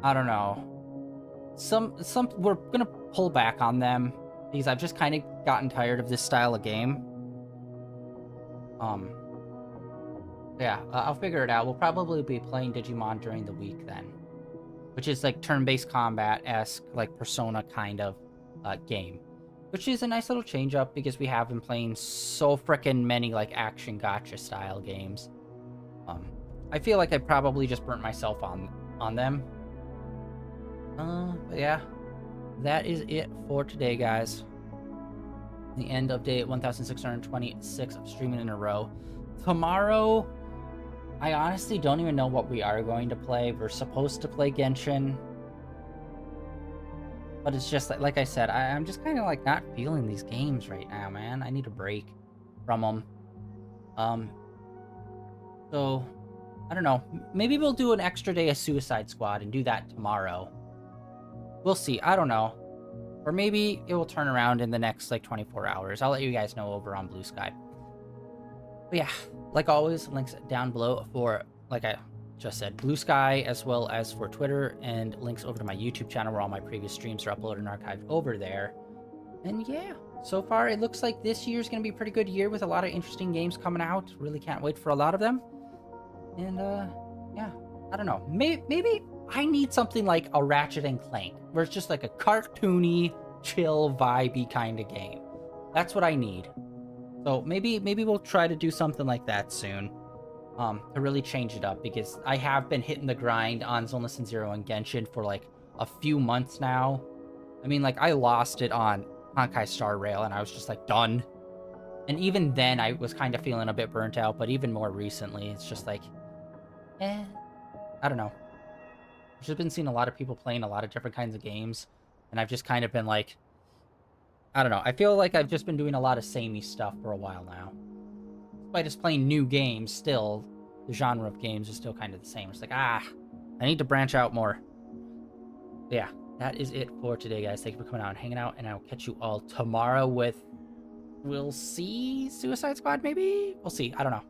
I don't know, some we're gonna pull back on them because I've just kind of gotten tired of this style of game. Yeah, I'll figure it out. We'll probably be playing Digimon during the week then, which is like turn-based combat-esque, like Persona kind of game, which is a nice little change up because we have been playing so frickin' many like action gacha style games. I feel like I probably just burnt myself on them. But yeah, that is it for today, guys. The end of day 1626 of streaming in a row. Tomorrow, I honestly don't even know what we are going to play. We're supposed to play Genshin, but it's just like I said, I'm just kind of like not feeling these games right now, man. I need a break from them. So I don't know. Maybe we'll do an extra day of Suicide Squad and do that tomorrow. We'll see. I don't know. Or maybe it will turn around in the next like 24 hours. I'll let you guys know over on Blue Sky. But yeah, like always, links down below for, like I just said, Blue Sky, as well as for Twitter, and links over to my YouTube channel where all my previous streams are uploaded and archived over there. And yeah, so far it looks like this year's going to be a pretty good year with a lot of interesting games coming out. Really can't wait for a lot of them. And yeah, I don't know. Maybe I need something like a Ratchet and Clank, where it's just like a cartoony, chill, vibey kind of game. That's what I need. So maybe we'll try to do something like that soon, to really change it up, because I have been hitting the grind on Zona Sen Zero and Genshin for like a few months now. I mean, like, I lost it on Honkai Star Rail and I was just like done. And even then I was kind of feeling a bit burnt out, but even more recently it's just like, I don't know. I've just been seeing a lot of people playing a lot of different kinds of games, and I've just kind of been like, I don't know. I feel like I've just been doing a lot of samey stuff for a while now. Despite just playing new games, still, the genre of games is still kind of the same. It's like, I need to branch out more. But yeah, that is it for today, guys. Thank you for coming out and hanging out, and I'll catch you all tomorrow with, we'll see, Suicide Squad, maybe? We'll see. I don't know.